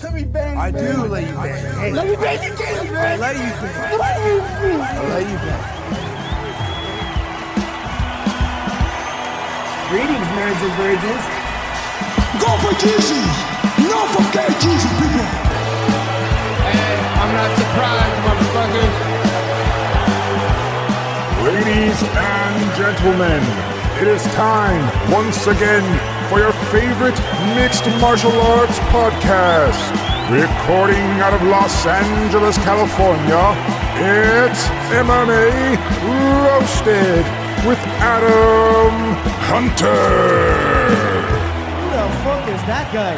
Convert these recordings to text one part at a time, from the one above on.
Let me bang. I do let you bang. Hey, let me bang you, James, man. I let you bang. I let you bang. Greetings, marriage and virgins. Go for Jesus. No forget Jesus, people. Hey, I'm not surprised, motherfuckers. Ladies and gentlemen, it is time once again for your favorite mixed martial arts podcast. Recording out of Los Angeles, California, it's MMA Roasted with Adam Hunter. Who the fuck is that guy?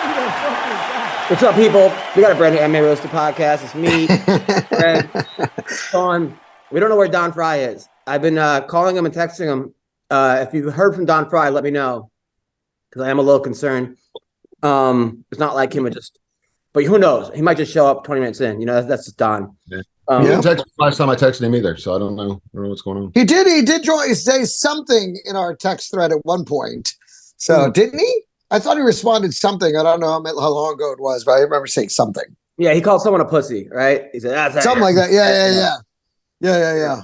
Who the fuck is that? What's up, people? We got a brand new MMA Roasted podcast. It's me, Greg, Sean. We don't know where Don Fry is. I've been calling him and texting him. If you've heard from Don Fry, let me know, because I am a little concerned. It's not like him, but who knows? He might just show up 20 minutes in. You know, that's just Don. Yeah. He didn't text me last time I texted him either, so I don't know what's going on. He did say something in our text thread at one point. So didn't he? I thought he responded something. I don't know how long ago it was, but I remember saying something. Yeah, he called someone a pussy, right? He said something like that. Yeah.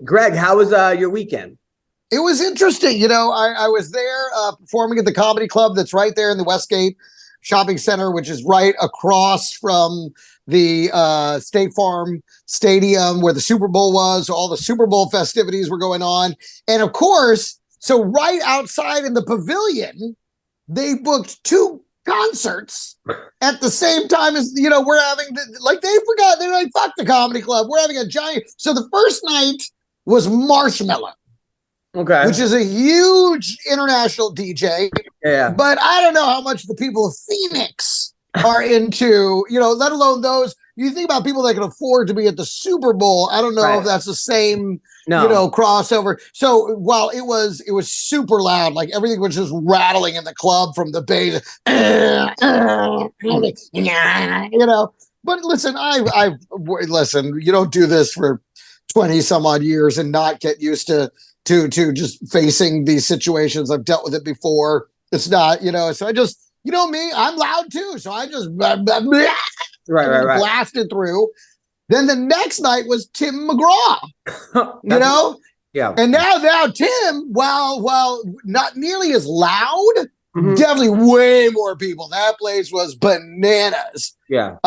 Greg, how was your weekend? It was interesting. You know, I was there performing at the comedy club that's right there in the Westgate Shopping Center, which is right across from the State Farm Stadium where the Super Bowl was. So all the Super Bowl festivities were going on. And of course, so right outside in the pavilion, they booked two concerts at the same time as, you know, we're having, they're like, fuck the comedy club. We're having a giant. So the first night was Marshmello. Okay. Which is a huge international DJ. Yeah. But I don't know how much the people of Phoenix are into, you know, let alone those. You think about people that can afford to be at the Super Bowl. I don't know if that's the same, you know, crossover. So while it was super loud, like everything was just rattling in the club from the bass, you know. But listen, listen, you don't do this for 20 some odd years and not get used to just facing these situations. I've dealt with it before. It's not, you know, so I just, you know me, I'm loud too. So I just blasted through. Then the next night was Tim McGraw, you know? Yeah. And now Tim, while not nearly as loud, definitely way more people. That place was bananas. Yeah.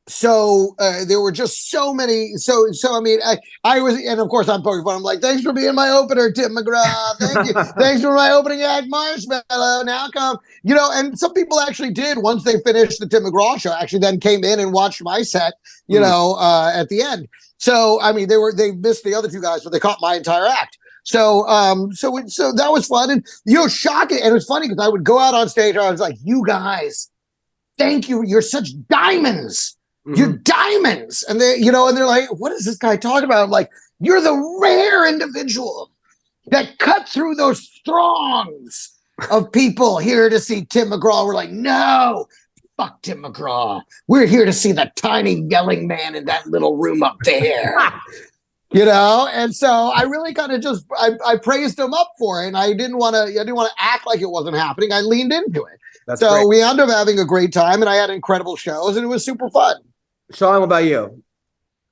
So there were just so many. So I mean, I was, and of course I'm poking fun. I'm like, thanks for being my opener, Tim McGraw. Thank you. Thanks for my opening act, Marshmello. Now come, you know. And some people actually did once they finished the Tim McGraw show. Actually, then came in and watched my set. You know, at the end. So I mean, they missed the other two guys, but they caught my entire act. So so that was fun, and you know, shocking. And it was funny because I would go out on stage. I was like, you guys, thank you. You're such diamonds. You're diamonds. And they, you know, and they're like, what is this guy talking about? I'm like, you're the rare individual that cut through those throngs of people here to see Tim McGraw. We're like, no, fuck Tim McGraw. We're here to see the tiny yelling man in that little room up there. You know, and so I really kind of just I praised him up for it. And I didn't want to act like it wasn't happening. I leaned into it. That's so great. We ended up having a great time, and I had incredible shows, and it was super fun. Sean, what about you?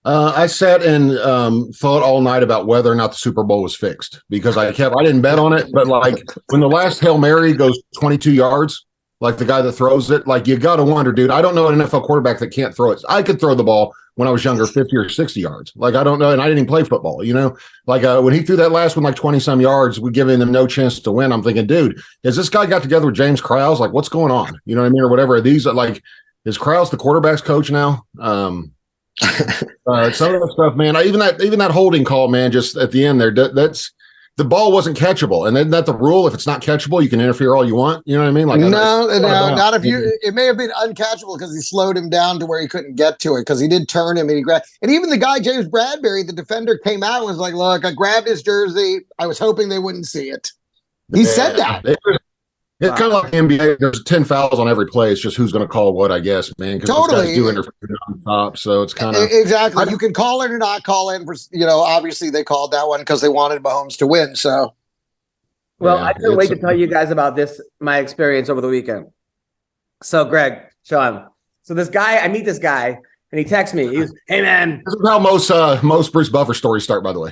I sat and thought all night about whether or not the Super Bowl was fixed, because I didn't bet on it, but like when the last Hail Mary goes 22 yards, like the guy that throws it, like you got to wonder, dude, I don't know an NFL quarterback that can't throw it. I could throw the ball when I was younger, 50 or 60 yards. Like, I don't know. And I didn't even play football, you know, like when he threw that last one, like 20 some yards, we giving them no chance to win. I'm thinking, dude, has this guy got together with James Krause? Like, what's going on? You know what I mean? Or whatever. These are like, is Krause the quarterback's coach now? Some of that stuff, man. Even that holding call, man. Just at the end there, that's the ball wasn't catchable, and isn't that the rule? If it's not catchable, you can interfere all you want. You know what I mean? Like not if you. It may have been uncatchable because he slowed him down to where he couldn't get to it, because he did turn him and he grabbed. And even the guy James Bradbury, the defender, came out and was like, "Look, I grabbed his jersey. I was hoping they wouldn't see it." He said that. It's kind of like the NBA. There's 10 fouls on every play. It's just who's going to call what, I guess, man. Because those guys do interfere on top, so it's kind of exactly. You can call it or not call it. For, you know, obviously they called that one because they wanted Mahomes to win. So, well, I couldn't wait to tell you guys about my experience over the weekend. So Greg, Sean. So this guy, I meet this guy, and he texts me. He goes, "Hey man." This is how most Bruce Buffer stories start, by the way.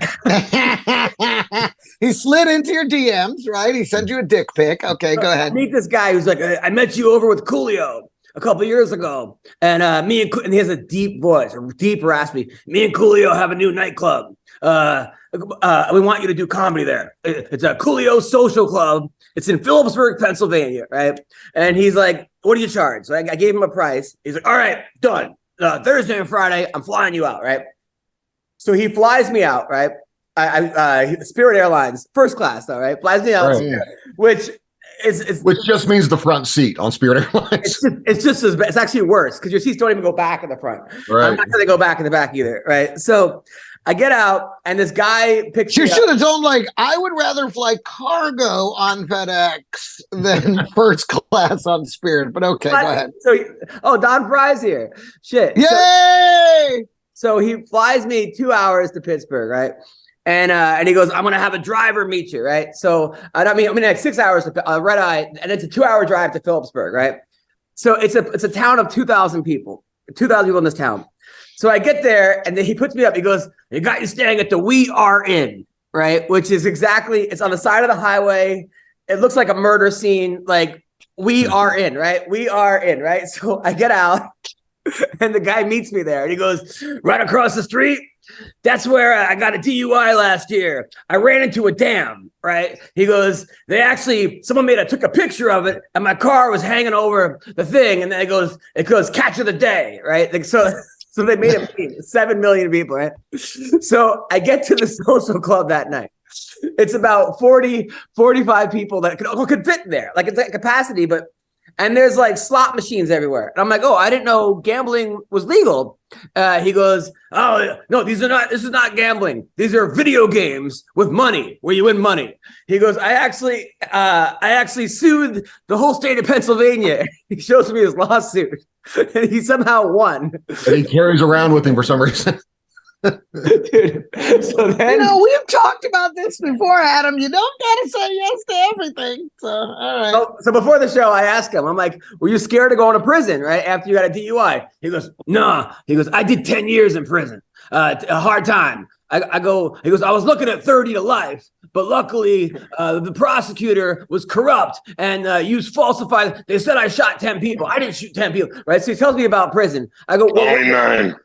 He slid into your DMs, right? He sent you a dick pic. Okay, go ahead. I meet this guy who's like, "I met you over with Coolio a couple of years ago, and and he has a deep voice, a deep raspy. Me and Coolio have a new nightclub. We want you to do comedy there. It's a Coolio Social Club. It's in Phillipsburg, Pennsylvania, right?" And he's like, "What do you charge?" So I gave him a price. He's like, "All right, done. Thursday and Friday, I'm flying you out, right?" So he flies me out, right? Spirit Airlines, first class, though, right? Flies me out, Right. which Which just means the front seat on Spirit Airlines. it's just as bad. It's actually worse because your seats don't even go back in the front. Right. I'm not going to go back in the back either, right? So I get out, and this guy picks You me should up. have told him, like, I would rather fly cargo on FedEx than first class on Spirit. But okay, go ahead. So, Don Fry's here. Shit. Yay! So he flies me 2 hours to Pittsburgh, right? And he goes, "I'm gonna have a driver meet you, right?" So I mean like 6 hours to red eye, and it's a 2 hour drive to Phillipsburg, right? So it's a town of 2,000 people, 2,000 people in this town. So I get there, and then he puts me up. He goes, "You got you staying at the We Are Inn," right? Which is it's on the side of the highway. It looks like a murder scene. Like, we are in, right? We are in, right? So I get out, and the guy meets me there, and he goes, "Right across the street. That's where I got a DUI last year. I ran into a dam," right? He goes, someone took a picture of it, and my car was hanging over the thing, and then it goes catch of the day, right? Like, so they made it mean 7 million people, right? So I get to the social club that night. It's about 40, 45 people that could fit there. Like, it's at capacity, and there's like slot machines everywhere. And I'm like, "Oh, I didn't know gambling was legal." He goes, "Oh, no, this is not gambling. These are video games with money where you win money." He goes, I actually sued the whole state of Pennsylvania." He shows me his lawsuit, and he somehow won. That he carries around with him for some reason. Dude, so then, we've talked about this before, Adam. You don't gotta say yes to everything. So, all right. so before the show, I asked him, I'm like, "Were you scared of going to prison, right? After you got a DUI? He goes, "Nah." He goes, "I did 10 years in prison. A hard time." He goes, "I was looking at 30 to life, but luckily the prosecutor was corrupt and used falsified. They said I shot 10 people. I didn't shoot 10 people, right?" So he tells me about prison. I go, Only 9.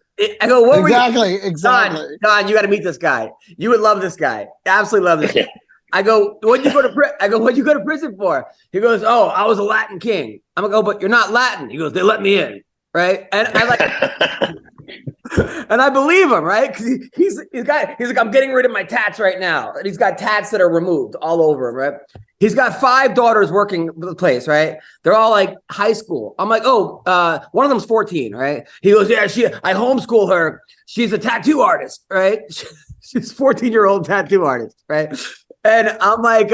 I go, "What Exactly, were you?" exactly. Don, you got to meet this guy. You would love this guy. Absolutely love this guy. I go, "What'd you go to prison for?" He goes, "Oh, I was a Latin king." I'm like, "Oh, but you're not Latin." He goes, "They let me in." Right. And I like, and I believe him, right? Because he's like, "I'm getting rid of my tats right now." And he's got tats that are removed all over him, right? He's got 5 daughters working the place, right? They're all like high school. I'm like, "Oh, one of them's 14, right?" He goes, "Yeah, I homeschool her. She's a tattoo artist, right?" She's a 14-year-old tattoo artist, right? And I'm like,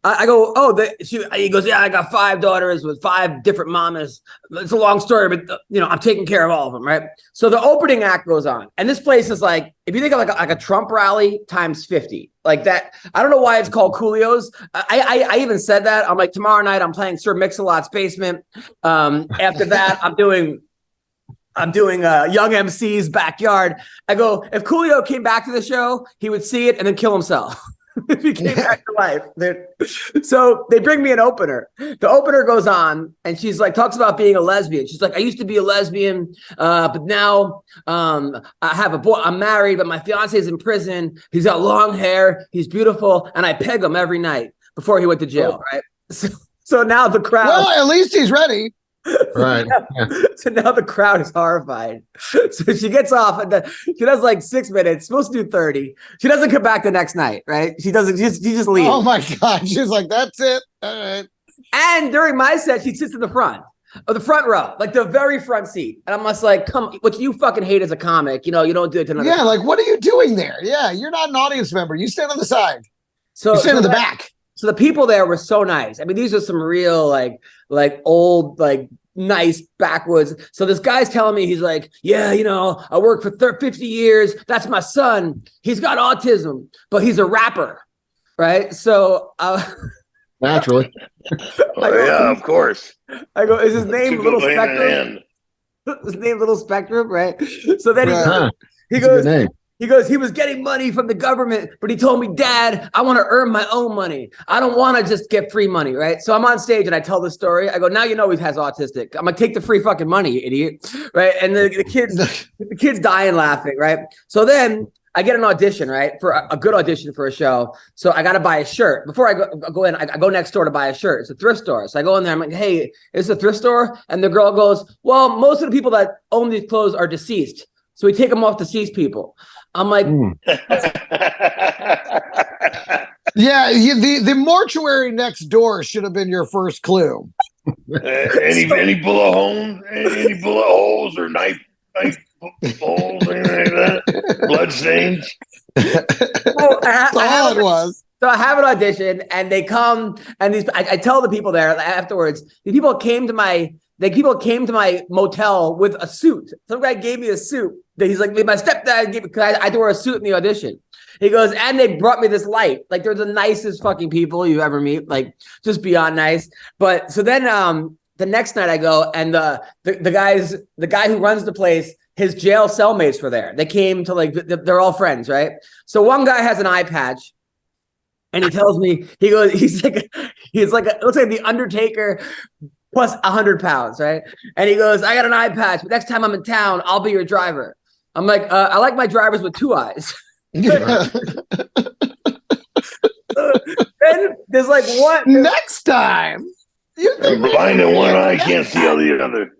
I go, "Oh," he goes, "Yeah, I got 5 daughters with 5 different mamas." It's a long story, but I'm taking care of all of them, right? So the opening act goes on, and this place is like, if you think of like a Trump rally times 50, like that. I don't know why it's called Coolio's. I even said that. I'm like, tomorrow night I'm playing Sir Mix-a-Lot's basement. After that, I'm doing Young MC's backyard. I go, if Coolio came back to the show, he would see it and then kill himself. If he came back to life. So they bring me an opener. The opener goes on, and she's like, talks about being a lesbian. She's like, "I used to be a lesbian, but now I have a boy. I'm married, but my fiance is in prison. He's got long hair. He's beautiful, and I peg him every night before he went to jail." Right. So now the crowd. Well, at least he's ready. Right. Yeah. So now the crowd is horrified. So she gets off, and she does like 6 minutes, supposed to do 30. She doesn't come back the next night, right? She just leaves. Oh my God. She's like, "That's it. All right." And during my set, she sits in the front row, like the very front seat. And I'm just like, what you fucking hate as a comic, you don't do it to another. Yeah, like, what are you doing there? Yeah, you're not an audience member. You stand on the side. So You stand in the back. So the people there were so nice. I mean, these are some real like old, like nice backwoods. So this guy's telling me, he's like, "Yeah, I worked for 50 years. That's my son. He's got autism, but he's a rapper." Right. So Naturally. Oh, yeah, of course. I go, is his name Two Little go hand in Spectrum? hand. His name Little Spectrum, right? So then Right. he That's a good goes, name. he was getting money from the government, but he told me, Dad, I want to earn my own money. I don't want to just get free money, right? So I'm on stage and I tell the story. I go, now you know he has autistic. I'm like, take the free fucking money, you idiot, right? And the kids dying laughing, right? So then I get an audition, right, for a good audition for a show. So I got to buy a shirt. Before I go in, I go next door to buy a shirt. It's a thrift store. So I go in there. I'm like, hey, is this a thrift store? And the girl goes, well, most of the people that own these clothes are deceased. So we take them off deceased people. I'm like, Yeah, the mortuary next door should have been your first clue. Any bullet holes? Any bullet holes or knife holes? Anything like that? Blood stains? oh, That's all it was. So I have an audition, and they come, and I tell the people there afterwards. The people came to my motel with a suit. Some guy gave me a suit. He's like, my stepdad gave me, because I had to wear a suit in the audition. He goes, and they brought me this light. Like, they're the nicest fucking people you ever meet. Like, just beyond nice. But so then the next night I go, and the guy who runs the place, his jail cellmates were there. They came to, like, they're all friends, right? So one guy has an eye patch. And he tells me, he goes, he's like, it looks like the Undertaker plus 100 pounds, right? And he goes, I got an eye patch, but next time I'm in town, I'll be your driver. I'm like, I like my drivers with two eyes. Then there's like, what? Next time. I'm blind in one eye, can't see all the other.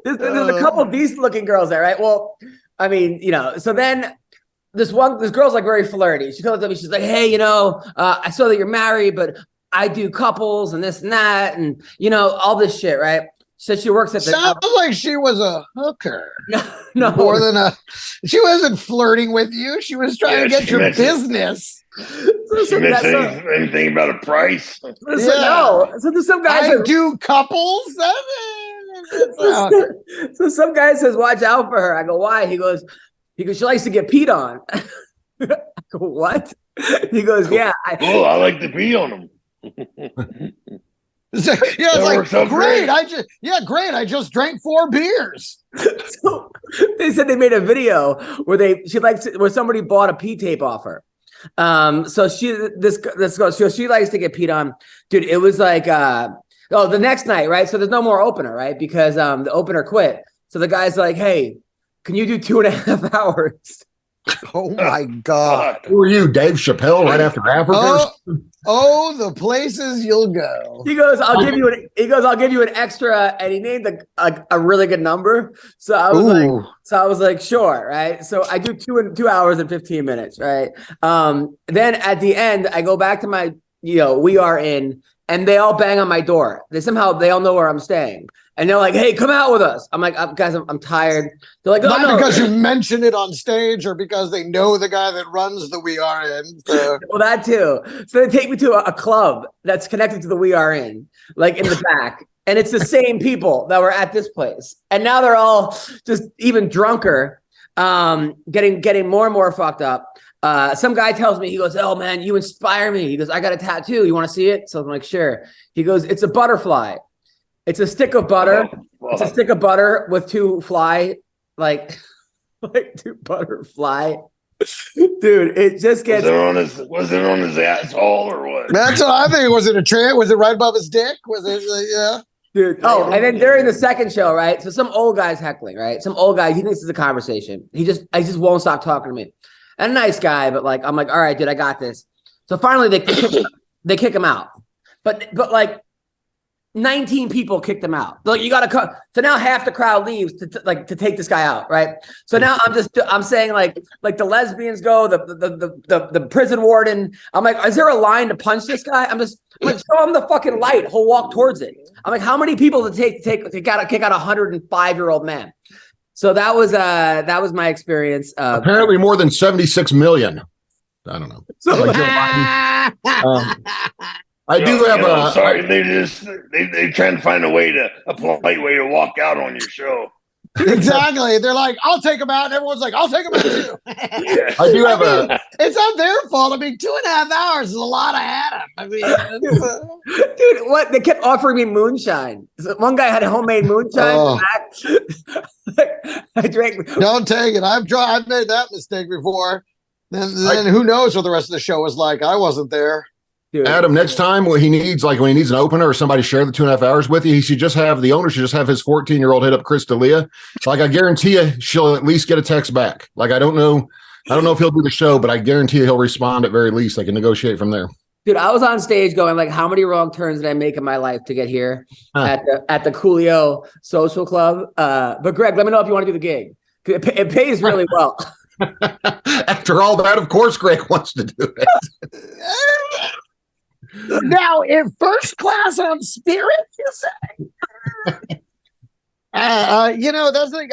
There's a couple of decent looking girls there, right? Well, I mean, so then this girl's like very flirty. She comes up to me, she's like, hey, I saw that you're married, but I do couples and this and that, and all this shit, right? She said she works at the. Sounds like she was a hooker. No, more than she wasn't flirting with you. She was trying to get your business. She mentioned anything about a price? No. So there's some guys I do couples. So some guy says, watch out for her. I go, why? He goes, she likes to get peed on. I go, what? He goes, yeah. I like to pee on them. It's like, great. Great. I just drank 4 beers. So they said they made a video where somebody bought a pee tape off her. So this girl, she likes to get peed on. Dude, it was like the next night, right? So there's no more opener, right? Because the opener quit. So the guy's like, hey, can you do 2.5 hours? Oh my God. Who are you, Dave Chappelle, right after Africa? Oh, the places you'll go. He goes, I'll give you an extra, and he named a really good number. So I was like, sure, right? So I do 2 hours and 15 minutes, right? Then at the end, I go back to my, we are in, and they all bang on my door. They all know where I'm staying. And they're like, hey, come out with us. I'm like, guys, I'm tired. They're like, not because you mentioned it on stage or because they know the guy that runs the We Are In. So. Well, that too. So they take me to a club that's connected to the We Are In, like in the back. And it's the same people that were at this place. And now they're all just even drunker, getting more and more fucked up. Some guy tells me, he goes, oh man, you inspire me. He goes, I got a tattoo. You want to see it? So I'm like, sure. He goes, it's a butterfly. It's a stick of butter. It's a stick of butter with 2 fly, like 2 butterfly. Dude, it just gets. Was it on his asshole or what? That's what I think. Was it a tramp? Was it right above his dick? Was it? Yeah. Dude. Oh, and then during the second show, right? So some old guy's heckling, right? Some old guy. He thinks it's a conversation. I just won't stop talking to me. And a nice guy, but like I'm like, all right, dude, I got this. So finally they kick him out. But like 19 people kicked him out. Like, you got to cut. So now half the crowd leaves to take this guy out, right? So now I'm saying like the lesbians go, the prison warden. I'm like, is there a line to punch this guy? I'm like, show him the fucking light. He'll walk towards it. I'm like, how many people to kick out a 105-year-old man? So that was my experience. Apparently more than 76 million. I don't know. So, I do have a. Sorry, they trying to find a polite way to walk out on your show. Exactly. They're like, I'll take them out. And everyone's like, I'll take them out too. I do have It's not their fault. I mean, 2.5 hours is a lot of Adam. I mean, Dude, what? They kept offering me moonshine. So one guy had a homemade moonshine. Oh. I drank. Don't take it. I've made that mistake before. Then who knows what the rest of the show was like? I wasn't there. Dude. Adam, next time when he needs an opener or somebody share the 2.5 hours with you, the owner should just have his 14-year-old hit up Chris D'Elia. Like, I guarantee you she'll at least get a text back. Like, I don't know if he'll do the show, but I guarantee you he'll respond at very least. I can negotiate from there. Dude, I was on stage going like, how many wrong turns did I make in my life to get here at the Coolio Social Club? But Greg, let me know if you want to do the gig. It pays really well. After all that, of course, Greg wants to do it. Now, in first class on Spirit, you say? That's the thing.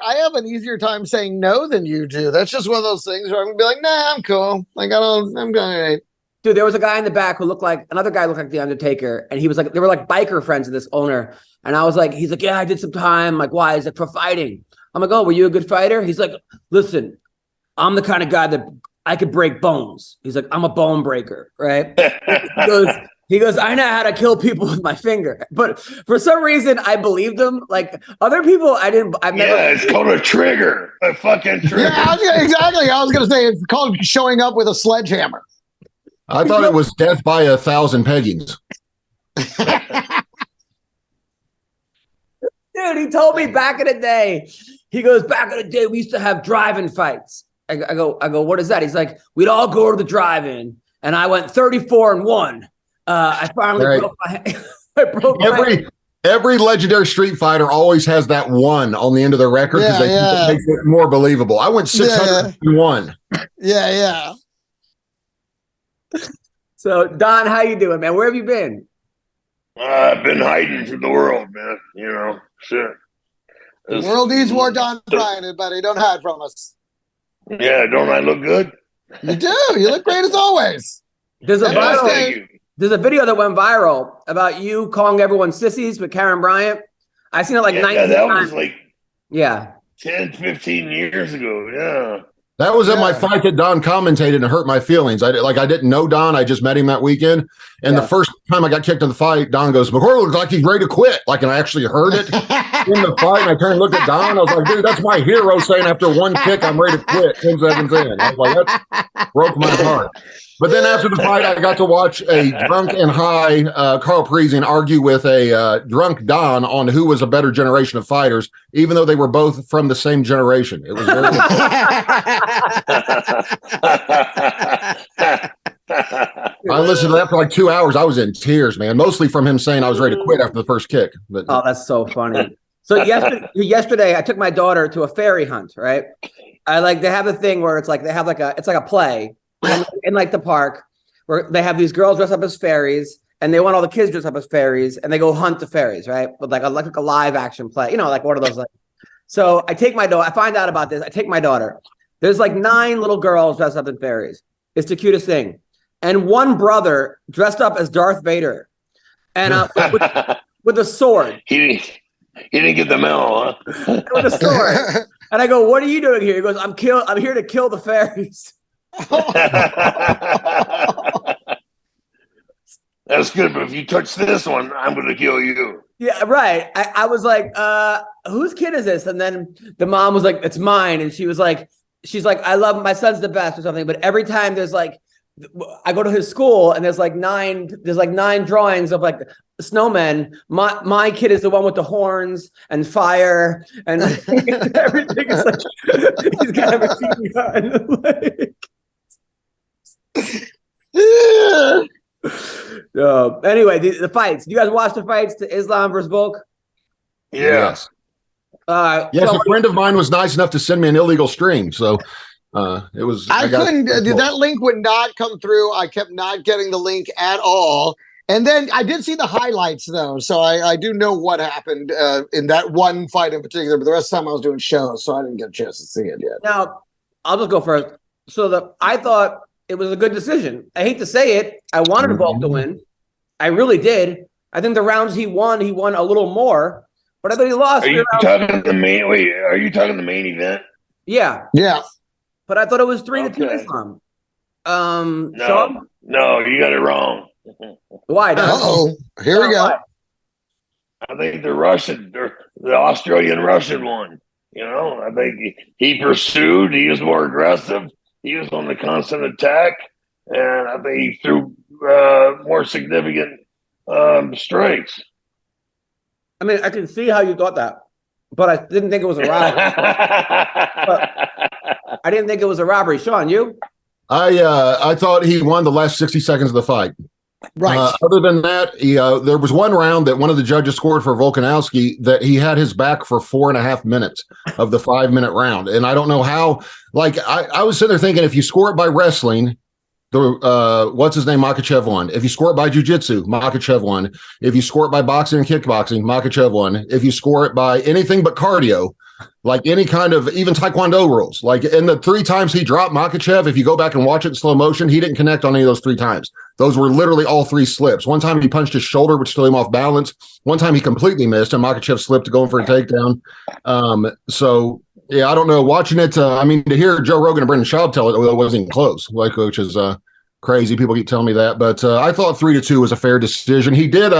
I have an easier time saying no than you do. That's just one of those things where I'm gonna be like, nah, I'm cool. Like, I'm going. Dude, there was a guy in the back who looked like The Undertaker, and he was like, they were like biker friends of this owner, and I was like, he's like, yeah, I did some time. I'm like, why? He's like, for fighting. I'm like, oh, were you a good fighter? He's like, listen, I'm the kind of guy that I could break bones. He's like, I'm a bone breaker, right? He goes, I know how to kill people with my finger. But for some reason, I believed him. Like other people, I've never. Yeah, it's called a trigger. A fucking trigger. Yeah, exactly. I was going to say it's called showing up with a sledgehammer. I thought it was death by 1,000 peggings. Dude, he told me back in the day. He goes, back in the day, we used to have drive-in fights. I go, what is that? He's like, we'd all go to the drive-in, and I went 34-1. I finally broke my Every legendary Street Fighter always has that one on the end of their record because it makes it more believable. I went 601. Yeah. So, Don, how you doing, man? Where have you been? I've been hiding from the world, man. Shit. The world needs more Don Bryant, buddy. Don't hide from us. Yeah, don't I look good? You do. You look great as always. There's a Thank you. There's a video that went viral about you calling everyone sissies with Karen Bryant. I've seen it like 19 that times. was like 10, 15 years ago. Yeah. That was at my fight that Don commentated and hurt my feelings. I didn't know Don. I just met him that weekend. And the first time I got kicked in the fight, Don goes, McCoy looks like he's ready to quit. And I actually heard it in the fight. And I turned and looked at Don. I was like, dude, that's my hero saying after one kick, I'm ready to quit. 10 seconds in. I was like, that broke my heart. But then after the fight, I got to watch a drunk and high Carl Parisian argue with a drunk Don on who was a better generation of fighters, even though they were both from the same generation. It was very I listened to that for like 2 hours. I was in tears, man, mostly from him saying I was ready to quit after the first kick. But oh, that's so funny. So yesterday I took my daughter to a fairy hunt, right? They have a thing where it's like they have it's like a play in like the park where they have these girls dress up as fairies and they want all the kids dressed up as fairies and they go hunt the fairies, right? But like a live action play, like one of those. So I take my daughter. I find out about this. I take my daughter. There's like 9 little girls dressed up as fairies. It's the cutest thing. And one brother dressed up as Darth Vader and with a sword. He didn't get the memo, huh? With a sword. And I go, what are you doing here? He goes, I'm here to kill the fairies. That's good, but if you touch this one, I'm going to kill you. Yeah, right. I was like, whose kid is this? And then the mom was like, it's mine. And she's like, I love my son's the best or something. But every time there's like, I go to his school and there's like 9 drawings of like snowmen. My kid is the one with the horns and fire and everything is like, he's got everything behind the leg. Anyway, the fights. Do you guys watch the fights to Islam versus Volk? Yes. Yes, a friend of mine was nice enough to send me an illegal stream, so it was. I couldn't. That link would not come through. I kept not getting the link at all. And then I did see the highlights though, so I do know what happened in that one fight in particular. But the rest of the time I was doing shows, so I didn't get a chance to see it yet. Now I'll just go first. So I thought it was a good decision. I hate to say it. I wanted Volk to win. I really did. I think the rounds he won a little more. But I thought he lost. Are you talking the main? Wait, are you talking the main event? Yeah. Yeah. But I thought it was 3-2 Okay. Islam. No, Sean? no, you got it wrong. Why? Don? Uh-oh. Here we go. Why? I think the Australian Russian one. You know, I think he pursued. He was more aggressive. He was on the constant attack, and I think he threw more significant strikes. I mean, I can see how you thought that, but I didn't think it was a robbery. I didn't think it was a robbery. Sean, you? I thought he won the last 60 seconds of the fight. Right. Other than that, there was one round that one of the judges scored for Volkanovski that he had his back for 4.5 minutes of the 5-minute round. And I don't know how, like, I was sitting there thinking, if you score it by wrestling, what's his name? Makachev won. If you score it by jiu-jitsu, Makachev won. If you score it by boxing and kickboxing, Makachev won. If you score it by anything but cardio, like any kind of even Taekwondo rules, like in the 3 times he dropped Makachev, if you go back and watch it in slow motion, he didn't connect on any of those 3 times. Those were literally all 3 slips. One time he punched his shoulder, which threw him off balance. One time he completely missed, and Makachev slipped going for a takedown. So yeah, I don't know. Watching it, I mean, to hear Joe Rogan and Brendan Schaub tell it wasn't even close, like, which is crazy. People keep telling me that, but I thought 3-2 was a fair decision. He did.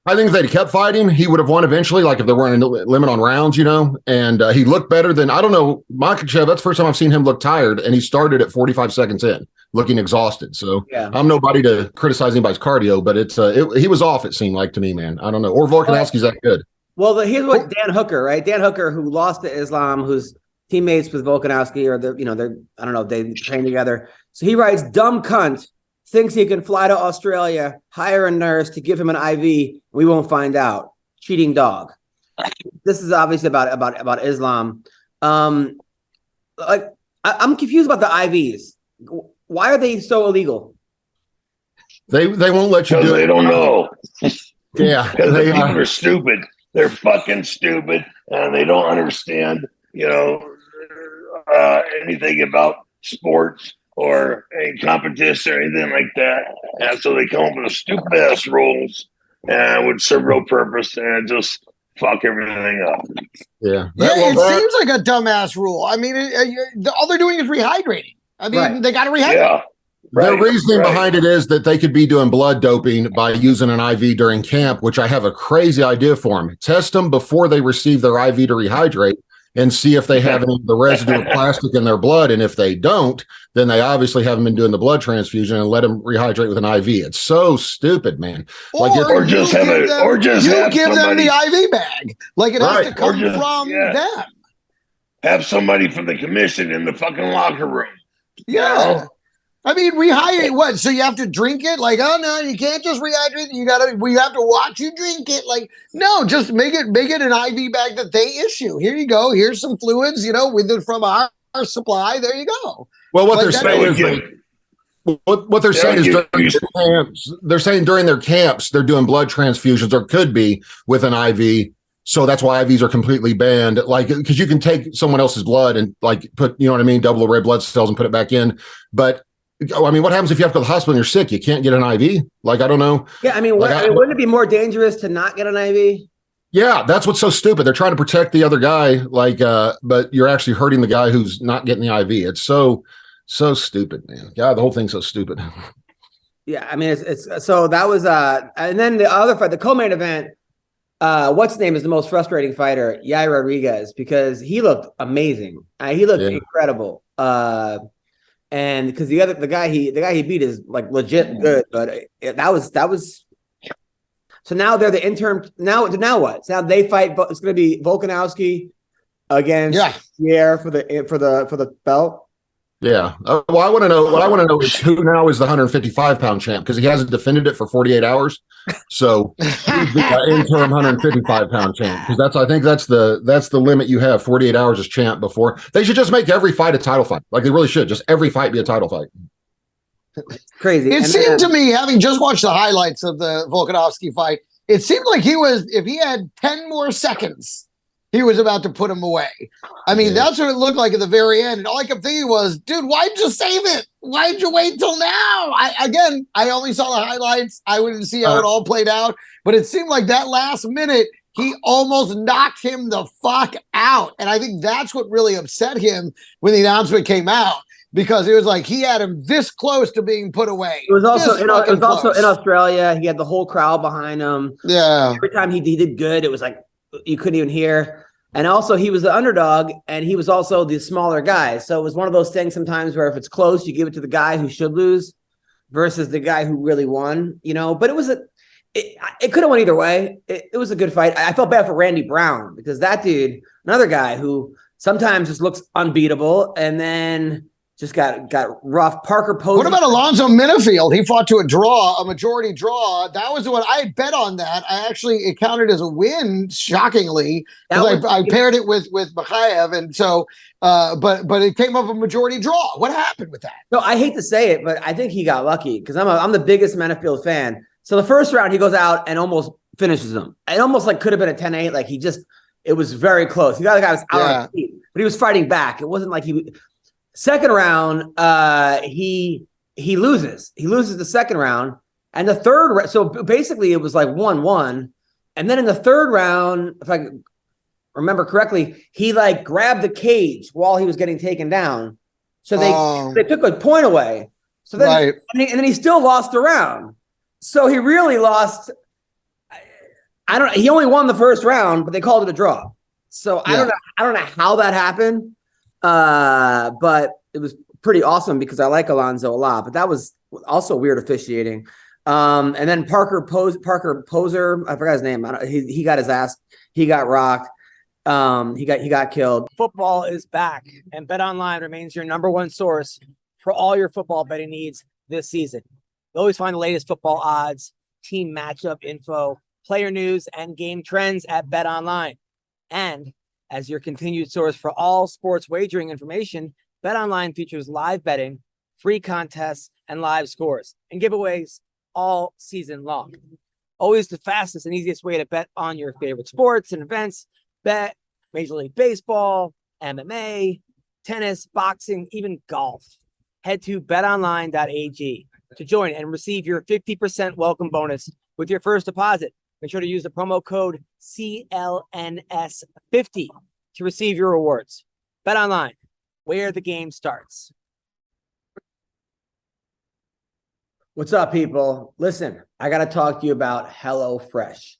I think if they'd kept fighting, he would have won eventually, like if there weren't a limit on rounds, you know, and he looked better than, I don't know, Makachev, that's the first time I've seen him look tired, and he started at 45 seconds in, looking exhausted. So yeah. I'm nobody to criticize anybody's cardio, but he was off, it seemed like to me, man. I don't know. Or Volkanovski's that good. Well, here's what Dan Hooker, right? Dan Hooker, who lost to Islam, who's teammates with Volkanovski, or I don't know, they train together. So he writes, dumb cunt. Thinks he can fly to Australia, hire a nurse to give him an IV. We won't find out. Cheating dog. This is obviously about Islam. Like I'm confused about the IVs. Why are they so illegal? They won't let you do it. They don't know. Yeah, because the people are stupid. They're fucking stupid, and they don't understand, anything about sports or any competition or anything like that. And so they come up with stupid ass rules and with some real purpose and just fuck everything up. Yeah. It seems like a dumbass rule. I mean, all they're doing is rehydrating. I mean, They got to rehydrate. Yeah. Their reasoning behind it is that they could be doing blood doping by using an IV during camp, which I have a crazy idea for them. Test them before they receive their IV to rehydrate and see if they have any of the residue of plastic in their blood. And if they don't, then they obviously haven't been doing the blood transfusion, and let them rehydrate with an IV. It's so stupid, man. Or just give them the IV bag. Like it has to come from them. Have somebody from the commission in the fucking locker room. Yeah. I mean, rehydrate what? So you have to drink it? Like, oh no, you can't just rehydrate. We have to watch you drink it. Like, no, just make it an IV bag that they issue. Here you go. Here's some fluids, from our supply. There you go. Well, what they're saying is what they're saying is during their camps, they're doing blood transfusions, or could be with an IV. So that's why IVs are completely banned. Like, because you can take someone else's blood and put, double the red blood cells and put it back in. But I mean, what happens if you have to go to the hospital and you're sick? You can't get an IV? Like, I don't know. Yeah, I mean, wouldn't it be more dangerous to not get an IV? Yeah, that's what's so stupid. They're trying to protect the other guy, but you're actually hurting the guy who's not getting the IV. It's so stupid, man. God, the whole thing's so stupid. Yeah, I mean, it's so that was and then the other fight, the co-main event. What's his name is the most frustrating fighter, Yair Rodriguez, because he looked amazing. He looked incredible. And because the guy he beat is like legit good, but that was. So now they're the interim. Now what? So now they fight. It's going to be Volkanovski against Yair for the belt. Yeah. Well, what I want to know is who now is the 155-pound champ, because he hasn't defended it for 48 hours. So he's the interim 155-pound champ, because I think that's the limit you have, 48 hours as champ before. They should just make every fight a title fight. Like, they really should. Just every fight be a title fight. Crazy. It seemed to me, having just watched the highlights of the Volkanovski fight, it seemed like if he had 10 more seconds, he was about to put him away. I mean, that's what it looked like at the very end. And all I kept thinking was, dude, why'd you save it? Why'd you wait till now? I only saw the highlights. I wouldn't see how it all played out. But it seemed like that last minute, he almost knocked him the fuck out. And I think that's what really upset him when the announcement came out, because it was like he had him this close to being put away. It was also in Australia. He had the whole crowd behind him. Yeah. Every time he did good, it was like you couldn't even hear. And also, he was the underdog, and he was also the smaller guy. So it was one of those things sometimes where if it's close, you give it to the guy who should lose versus the guy who really won, you know. But it could have went either way. It was a good fight. I felt bad for Randy Brown because that dude, another guy who sometimes just looks unbeatable and then just got rough. Parker Posey. What about Alonzo Minifield? He fought to a majority draw. That was the one I had bet on that. It counted as a win, shockingly, because I paired it with Makhachev, and so but it came up a majority draw. What happened with that? No, I hate to say it, but I think he got lucky because I'm the biggest Minifield fan. So the first round he goes out and almost finishes him. It almost like could have been a 10-8. Like it was very close. The guy was out on his feet, but he was fighting back. It wasn't like Second round, he loses. He loses the second round, and the third. So basically, it was like 1-1, and then in the third round, if I remember correctly, he like grabbed the cage while he was getting taken down. So they took a point away. So then, and then he still lost the round. So he really lost. He only won the first round, but they called it a draw. So I don't know how that happened. But it was pretty awesome because I like Alonzo a lot, but that was also weird officiating. And then Parker Poser, I forgot his name. He got his ass. He got rocked. He got killed. Football is back, and BetOnline remains your number one source for all your football betting needs this season. You always find the latest football odds, team matchup info, player news, and game trends at BetOnline. And as your continued source for all sports wagering information, BetOnline features live betting, free contests, and live scores and giveaways all season long. Always the fastest and easiest way to bet on your favorite sports and events. Bet Major League Baseball, MMA, tennis, boxing, even golf. Head to betonline.ag to join and receive your 50% welcome bonus with your first deposit. Make sure to use the promo code CLNS50 to receive your rewards. BetOnline, where the game starts. What's up, people? Listen, I got to talk to you about HelloFresh.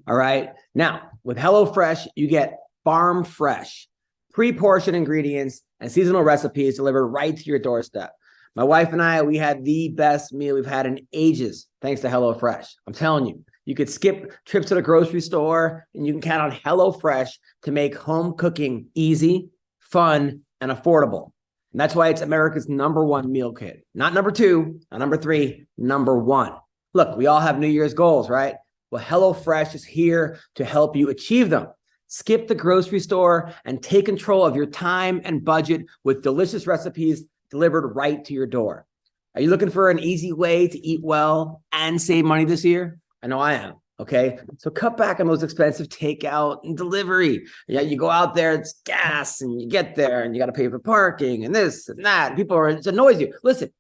All right. Now, with HelloFresh, you get farm fresh, pre-portioned ingredients and seasonal recipes delivered right to your doorstep. My wife and I, we had the best meal we've had in ages, thanks to HelloFresh. I'm telling you. You could skip trips to the grocery store, and you can count on HelloFresh to make home cooking easy, fun, and affordable. And that's why it's America's number one meal kit. Not number two, not number three, number one. Look, we all have New Year's goals, right? Well, HelloFresh is here to help you achieve them. Skip the grocery store and take control of your time and budget with delicious recipes delivered right to your door. Are you looking for an easy way to eat well and save money this year? I know I am. Okay. So cut back on those expensive takeout and delivery. Yeah. You go out there, it's gas, and you get there and you got to pay for parking and this and that. It annoys you. Listen,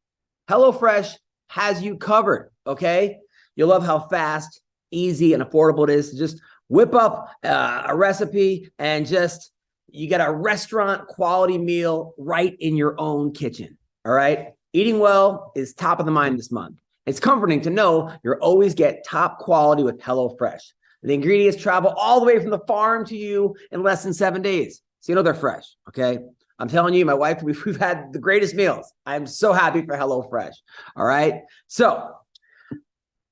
HelloFresh has you covered. Okay. You'll love how fast, easy, and affordable it is to just whip up a recipe and you get a restaurant quality meal right in your own kitchen. All right. Eating well is top of the mind this month. It's comforting to know you'll always get top quality with HelloFresh. The ingredients travel all the way from the farm to you in less than 7 days. So you know they're fresh, okay? I'm telling you, my wife, we've had the greatest meals. I'm so happy for HelloFresh, all right? So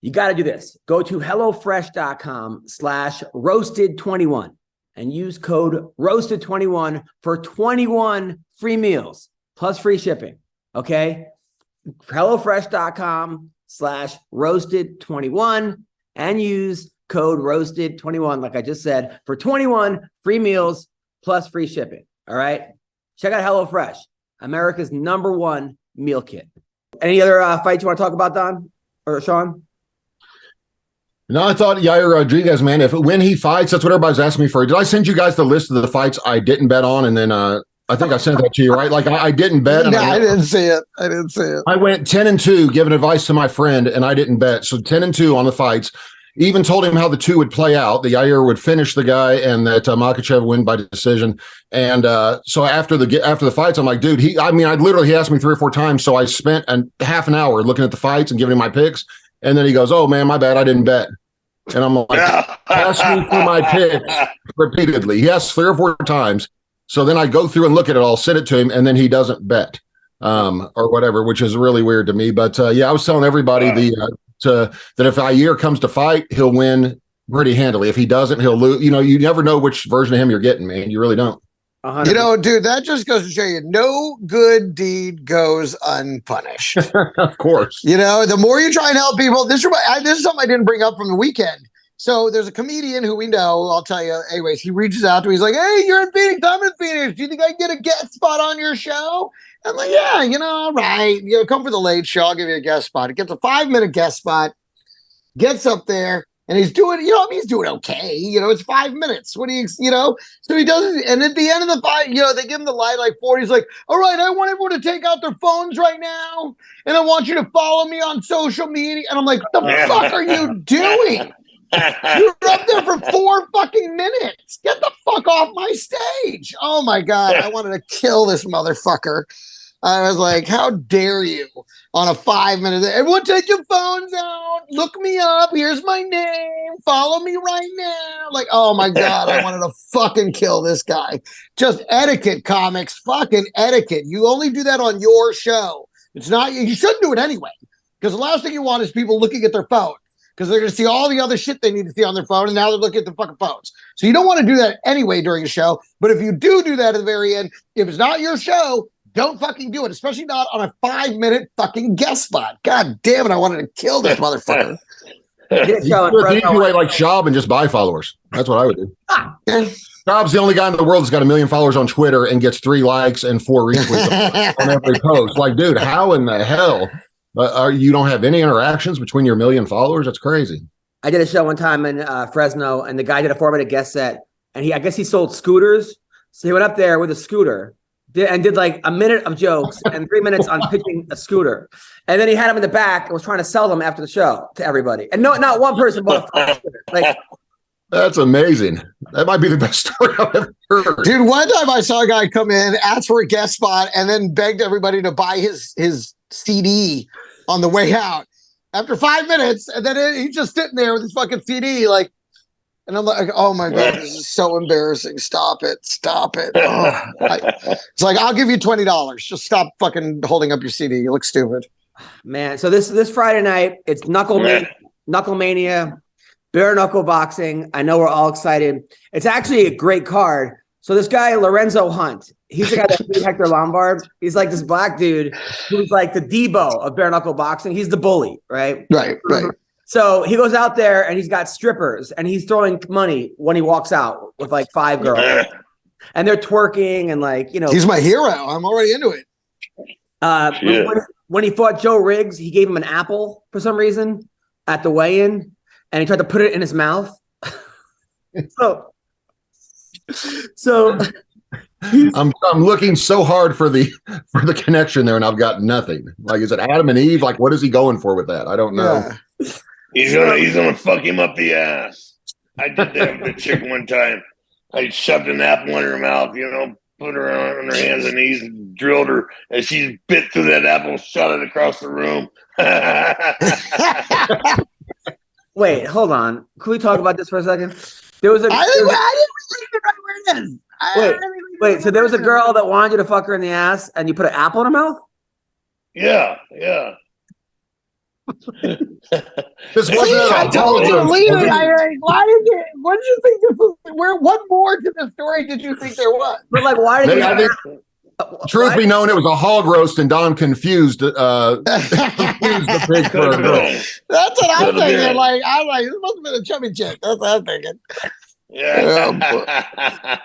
you got to do this. Go to HelloFresh.com/roasted21 and use code roasted21 for 21 free meals plus free shipping, okay? HelloFresh.com/roasted21 and use code roasted21, like I just said, for 21 free meals plus free shipping. All right. Check out HelloFresh, America's number one meal kit. Any other fights you want to talk about, Don or Sean? No, I thought Yair Rodriguez, man, when he fights, that's what everybody's asking me for. Did I send you guys the list of the fights I didn't bet on? And then I think I sent that to you, right? Like I didn't bet. No, I didn't see it. I went 10-2 giving advice to my friend, and I didn't bet. So 10-2 on the fights. He even told him how the two would play out. The Yair would finish the guy, and that Makhachev would win by decision. And so after the fights, I'm like, dude, he asked me 3 or 4 times. So I spent half an hour looking at the fights and giving him my picks. And then he goes, "Oh man, my bad, I didn't bet." And I'm like, ask me for my picks repeatedly. He asked 3 or 4 times. So then I go through and look at it all, send it to him, and then he doesn't bet or whatever, which is really weird to me. But I was telling everybody that if Yair comes to fight, he'll win pretty handily. If he doesn't, he'll lose. You never know which version of him you're getting, man. You really don't. 100%. Dude, that just goes to show you no good deed goes unpunished. Of course. The more you try and help people, this is something I didn't bring up from the weekend. So there's a comedian who we know, I'll tell you, anyways, he reaches out to me. He's like, "Hey, you're in Phoenix. I'm in Phoenix. Do you think I can get a guest spot on your show?" I'm like, "Yeah, all right. Come for the late show. I'll give you a guest spot." He gets a 5-minute guest spot, gets up there, and he's doing, he's doing okay. It's 5 minutes. What do you, so he does it. And at the end of the fight, they give him the light like 40. He's like, "All right, I want everyone to take out their phones right now. And I want you to follow me on social media." And I'm like, "What the fuck are you doing? You're up there for 4 fucking minutes. Get the fuck off my stage." Oh my God. I wanted to kill this motherfucker. I was like, "How dare you on a 5-minute? Everyone take your phones out. Look me up. Here's my name. Follow me right now." Like, oh my God, I wanted to fucking kill this guy. Just etiquette, comics, fucking etiquette. You only do that on your show. It's not, you shouldn't do it anyway. Because the last thing you want is people looking at their phone. Because they're going to see all the other shit they need to see on their phone, and now they're looking at their fucking phones. So you don't want to do that anyway during a show. But if you do that at the very end, if it's not your show, don't fucking do it, especially not on a 5-minute fucking guest spot. God damn it, I wanted to kill this motherfucker. You do like Schaub and just buy followers. That's what I would do. Schaub's the only guy in the world that's got 1 million followers on Twitter and gets 3 likes and 4 retweets on every post. Like, dude, how in the hell you don't have any interactions between your 1 million followers? That's crazy. I did a show one time in Fresno, and the guy did a 4-minute guest set, and I guess he sold scooters. So he went up there with a scooter and did like a minute of jokes and 3 minutes on pitching a scooter. And then he had them in the back and was trying to sell them after the show to everybody. And not one person bought a scooter. Like, that's amazing. That might be the best story I've ever heard. Dude, one time I saw a guy come in, ask for a guest spot, and then begged everybody to buy his CD on the way out. After 5 minutes, and then he's just sitting there with his fucking CD, like, and I'm like, "Oh my God, this is so embarrassing. Stop it. Oh, it's like, I'll give you $20. Just stop fucking holding up your CD. You look stupid." Man, so this Friday night, it's Knucklemania, bare knuckle boxing. I know we're all excited. It's actually a great card. So this guy, Lorenzo Hunt, he's the guy that beat Hector Lombard. He's like this black dude who's like the Debo of bare knuckle boxing. He's the bully, right? Right. So he goes out there and he's got strippers and he's throwing money when he walks out with like 5 girls. And they're twerking and like, He's my hero. I'm already into it. When he fought Joe Riggs, he gave him an apple for some reason at the weigh-in and he tried to put it in his mouth. So I'm looking so hard for the connection there, and I've got nothing. Like, is it Adam and Eve? Like, what is he going for with that? I don't know. Yeah. He's gonna fuck him up the ass. I did that with a chick one time. I shoved an apple in her mouth, put her on her hands and knees and drilled her, and she bit through that apple, shot it across the room. Wait, hold on. Can we talk about this for a second? There was a. I didn't think the right word is. Wait. So there was a girl that wanted you to fuck her in the ass, and you put an apple in her mouth? Yeah. This wasn't I told you to leave it. Why did you? What did you think? What more to the story did you think there was? But like, why did you? Truth be known, it was a hog roast, and Don confused the pig for a girl. That's what I'm thinking. Like, I'm like, this must have been a chubby chick. That's what I'm thinking. Yeah.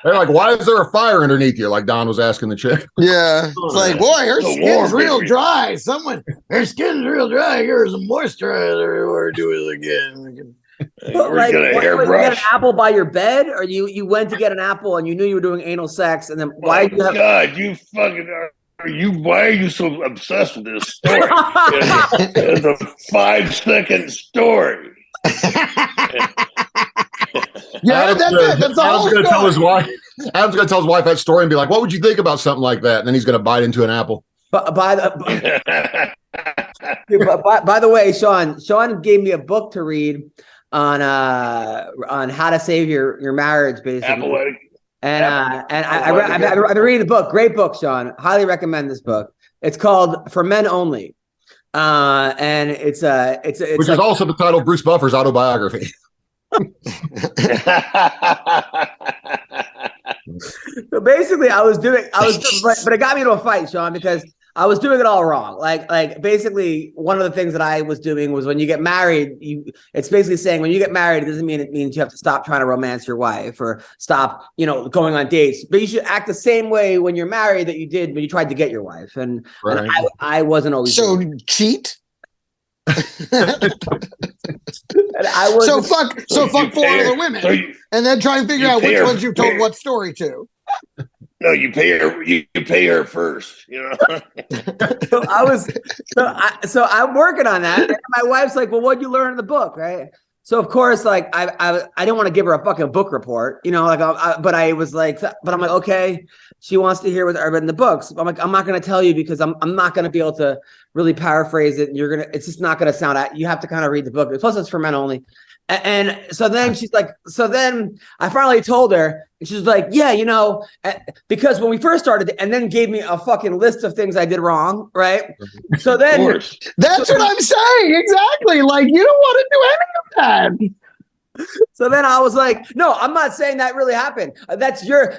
They're like, "Why is there a fire underneath you?" Like Don was asking the chick. Yeah. It's like, boy, her skin's real dry. Her skin's real dry. Here's some moisturizer. Or do it again. Like, you get an apple by your bed, or you went to get an apple and you knew you were doing anal sex, and then why did you have? God, you fucking why are you so obsessed with this story? It's a 5-second story. Yeah, that's it. That's the whole Adam's gonna tell story. his wife. Adam's gonna tell his wife that story and be like, "What would you think about something like that?" And then he's gonna bite into an apple. But by the way, Sean gave me a book to read on how to save your marriage, basically. Athletic. And I've been reading the book. Great book, Sean. Highly recommend this book. It's called For Men Only, and it's Which is also the title of Bruce Buffer's autobiography. So basically, but it got me into a fight, Sean, because I was doing it all wrong. Like basically, one of the things that I was doing was when you get married, it's basically saying when you get married, it doesn't mean it means you have to stop trying to romance your wife or stop, going on dates. But you should act the same way when you're married that you did when you tried to get your wife. And, Right. and I wasn't always cheat. and I was So fuck four other women, and then try and figure out which ones you told what story to. No, you pay her. You pay her first. So I'm working on that. And my wife's like, "Well, what'd you learn in the book, right?" So of course, like I didn't want to give her a fucking book report, but I was like, but I'm like, okay, she wants to hear what's in the books. I'm like, I'm not going to tell you because I'm not going to be able to really paraphrase it. It's just not going to sound out. You have to kind of read the book. Plus, it's for men only. And so then she's like, so then I finally told her, and she's like, yeah, because when we first started, and then gave me a fucking list of things I did wrong, right? So then that's what I'm saying. Exactly. Like, you don't want to do any of that. So then I was like, no, I'm not saying that really happened.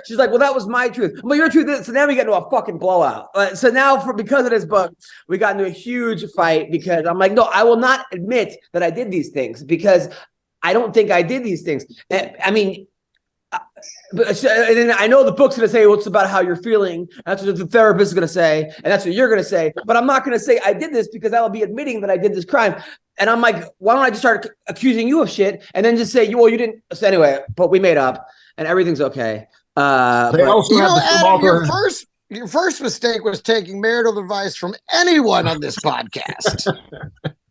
She's like, well, that was my truth. Well, your truth is, so now we get into a fucking blowout. So now because of this book, we got into a huge fight because I'm like, no, I will not admit that I did these things because I don't think I did these things. I mean, and then I know the book's going to say, well, it's about how you're feeling. That's what the therapist is going to say. And that's what you're going to say. But I'm not going to say I did this because that will be admitting that I did this crime. And I'm like, why don't I just start accusing you of shit and then just say, you didn't. So anyway, but we made up and everything's okay. Your first mistake was taking marital advice from anyone on this podcast.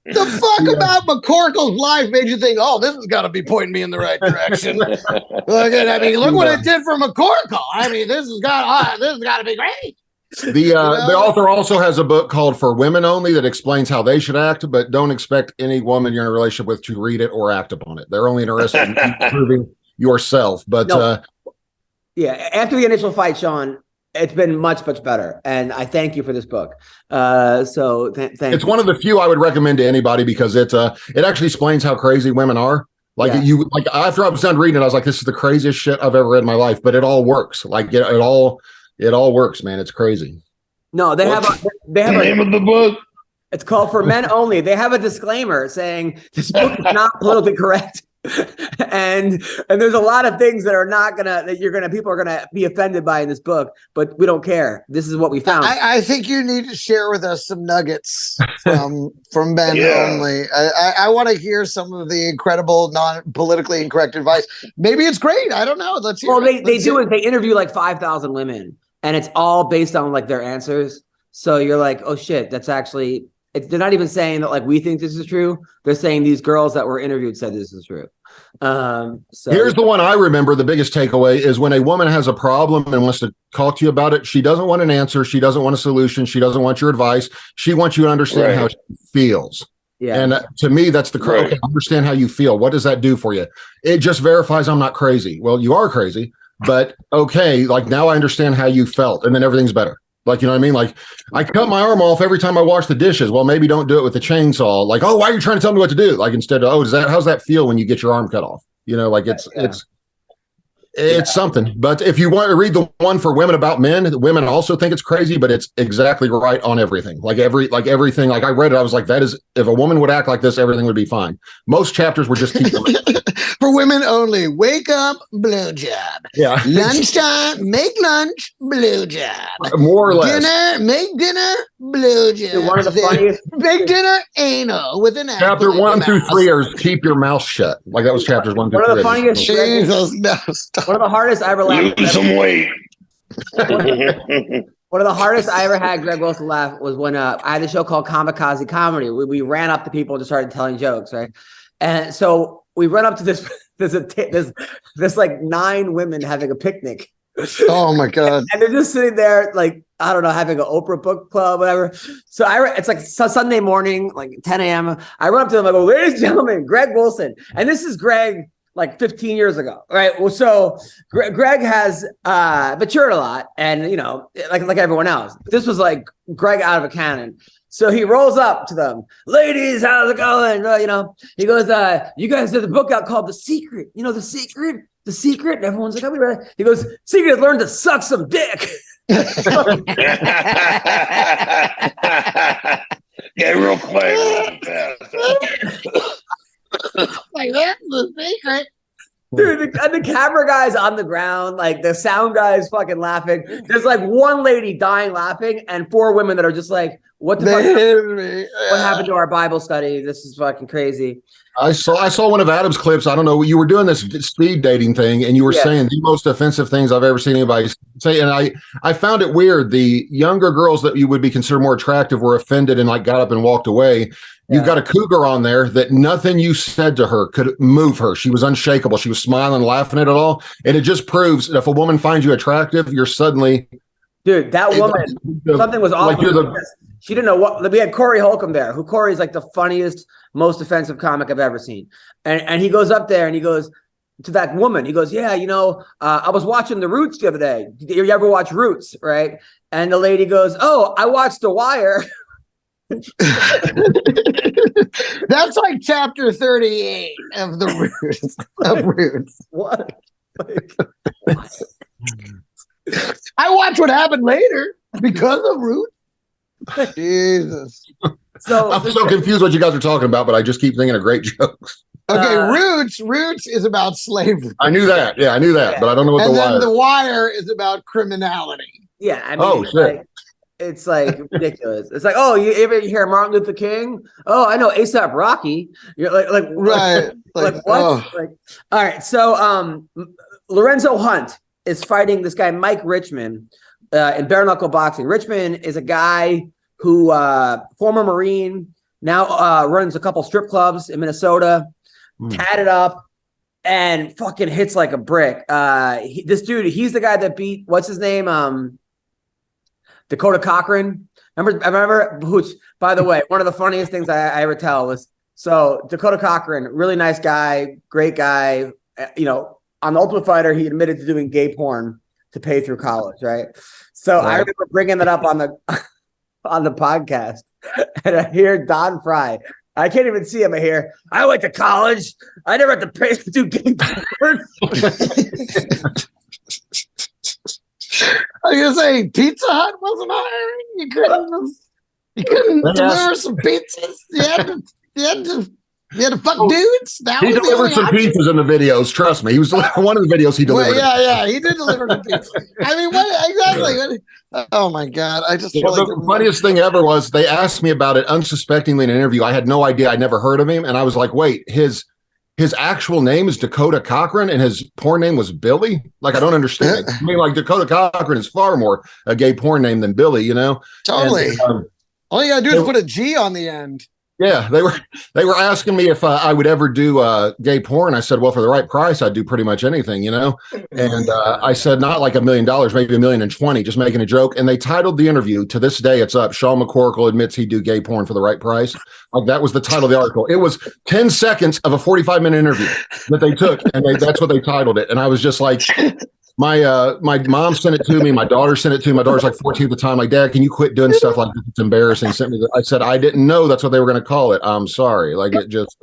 The fuck about McCorkle's life made you think, oh, this has got to be pointing me in the right direction? Look what it did for McCorkle. I mean, this has got to be great. The author also has a book called For Women Only that explains how they should act, but don't expect any woman you're in a relationship with to read it or act upon it. They're only interested in improving yourself. But after the initial fight, Sean, it's been much, much better. And I thank you for this book. Thank you. It's one of the few I would recommend to anybody because it actually explains how crazy women are. After I was done reading it, I was like, this is the craziest shit I've ever read in my life, but it all works. Like it all works, man. It's crazy. No, they have the name of the book. It's called For Men Only. They have a disclaimer saying this book is not politically correct. and there's a lot of things that people are gonna be offended by in this book, but we don't care. This is what we found. I think you need to share with us some nuggets from Men Only. I want to hear some of the incredible, non-politically incorrect advice. Maybe it's great. I don't know. Let's hear. Well, they interview like 5,000 women, and it's all based on like their answers. So you're like, oh shit, that's actually. They're not even saying that like we think this is true. They're saying these girls that were interviewed said this is true. So here's the one I remember. The biggest takeaway is when a woman has a problem and wants to talk to you about it, she doesn't want an answer. She doesn't want a solution. She doesn't want your advice. She wants you to understand how she feels. Yeah. And to me, that's the okay, understand how you feel. What does that do for you? It just verifies I'm not crazy. Well, you are crazy, but okay. Like now I understand how you felt, and then everything's better. Like, you know what I mean? Like I cut my arm off every time I wash the dishes. Well, maybe don't do it with the chainsaw. Like, oh, why are you trying to tell me what to do? Like instead of, how's that feel when you get your arm cut off? Like it's something. But if you want to read the one for women about men, the women also think it's crazy, but it's exactly right on everything. Like everything. Like I read it, I was like, that is, if a woman would act like this, everything would be fine. Most chapters were just keep them. For women only. Wake up, blowjob. Yeah. Lunchtime, make lunch, blowjob. More or less. Dinner, make dinner, blowjob. One of the funniest. Make dinner, anal with an apple. Chapter 1 through 3 are keep your mouth shut. Like that was chapters 1 through 3. One of the funniest. Jesus, no, stop. One of the hardest I ever laughed. Lose some weight. One of the hardest I ever had Greg Wilson laugh was when I had a show called Kamikaze Comedy. We ran up to people and just started telling jokes, right? And so we run up to this. There's like 9 women having a picnic. Oh my God. And they're just sitting there, like, I don't know, having an Oprah book club, whatever. So it's like Sunday morning, like 10 a.m. I run up to them, I go, ladies and gentlemen, Greg Wilson. And this is Greg like 15 years ago, right? Well, so Greg has matured a lot, and you know, like everyone else. This was like Greg out of a cannon. So he rolls up to them, ladies, how's it going? You know, he goes, you guys have the book out called The Secret. You know, The Secret. And everyone's like, I'll be ready. He goes, Secret is learn to suck some dick. Get real quick. Like, that's the secret. Dude, the camera guy's on the ground, like the sound guy's fucking laughing. There's like one lady dying laughing, and 4 women that are just like, what the fuck? What happened to our Bible study? This is fucking crazy. I saw one of Adam's clips. I don't know. You were doing this speed dating thing, and you were saying the most offensive things I've ever seen anybody say. And I found it weird. The younger girls that you would be considered more attractive were offended and like got up and walked away. Yeah. You've got a cougar on there that nothing you said to her could move her. She was unshakable. She was smiling, laughing at it all. And it just proves that if a woman finds you attractive, you're suddenly. Dude, that woman, something was awful. Like she didn't know what. We had Corey Holcomb there, who Corey's like the funniest, most offensive comic I've ever seen. And he goes up there and he goes to that woman. He goes, yeah, you know, I was watching The Roots the other day. You ever watch Roots, right? And the lady goes, oh, I watched The Wire. That's like chapter 38 of the Roots. Of Roots. What? I watch what happened later because of Roots. Jesus. So I'm so confused what you guys are talking about, but I just keep thinking of great jokes. Okay, Roots is about slavery. I knew that. Yeah, I knew that, but I don't know what and The Wire. The Wire is about criminality. Yeah, I mean, it's like ridiculous. It's like, oh, you ever hear Martin Luther King? Oh, I know A$AP Rocky. You're like right, like what? Oh. Like, all right, so Lorenzo Hunt is fighting this guy Mike Richman in bare knuckle boxing. Richman is a guy who former Marine, now runs a couple strip clubs in Minnesota, tatted up, and fucking hits like a brick. This dude, he's the guy that beat what's his name? Dakota Cochran. Remember, which, by the way, one of the funniest things I ever tell was, so Dakota Cochran, really nice guy, great guy. You know, on The Ultimate Fighter, he admitted to doing gay porn to pay through college, right? So I remember bringing that up on the podcast, and I hear Don Fry. I can't even see him. I hear, I went to college. I never had to pay to do gay porn. I was gonna say Pizza Hut wasn't hiring. You couldn't deliver some pizzas. You had to fuck dudes. He delivered some pizzas in the videos. Trust me, he was one of the videos he delivered. Well, yeah, he did deliver the pizza. I mean, what exactly? Oh my God! I just feel like the funniest thing ever was they asked me about it unsuspectingly in an interview. I had no idea. I'd never heard of him, and I was like, "Wait, his actual name is Dakota Cochran, and his porn name was Billy." Like, I don't understand. I mean, like Dakota Cochran is far more a gay porn name than Billy. You know, totally. And, all you gotta do is put a G on the end. Yeah, they were asking me if I would ever do gay porn. I said, well, for the right price, I'd do pretty much anything, you know. And I said, not like $1 million, maybe $1.020 million, just making a joke. And they titled the interview. To this day, it's up. Sean McCorkle admits he'd do gay porn for the right price. Like, that was the title of the article. It was 10 seconds of a 45-minute interview that they took, and that's what they titled it. And I was just like, my mom sent it to me. My daughter sent it to me. My daughter's like 14 at the time. Like, Dad, can you quit doing stuff like this? It's embarrassing. Sent me I said, I didn't know that's what they were going to call it. I'm sorry. Like, it just.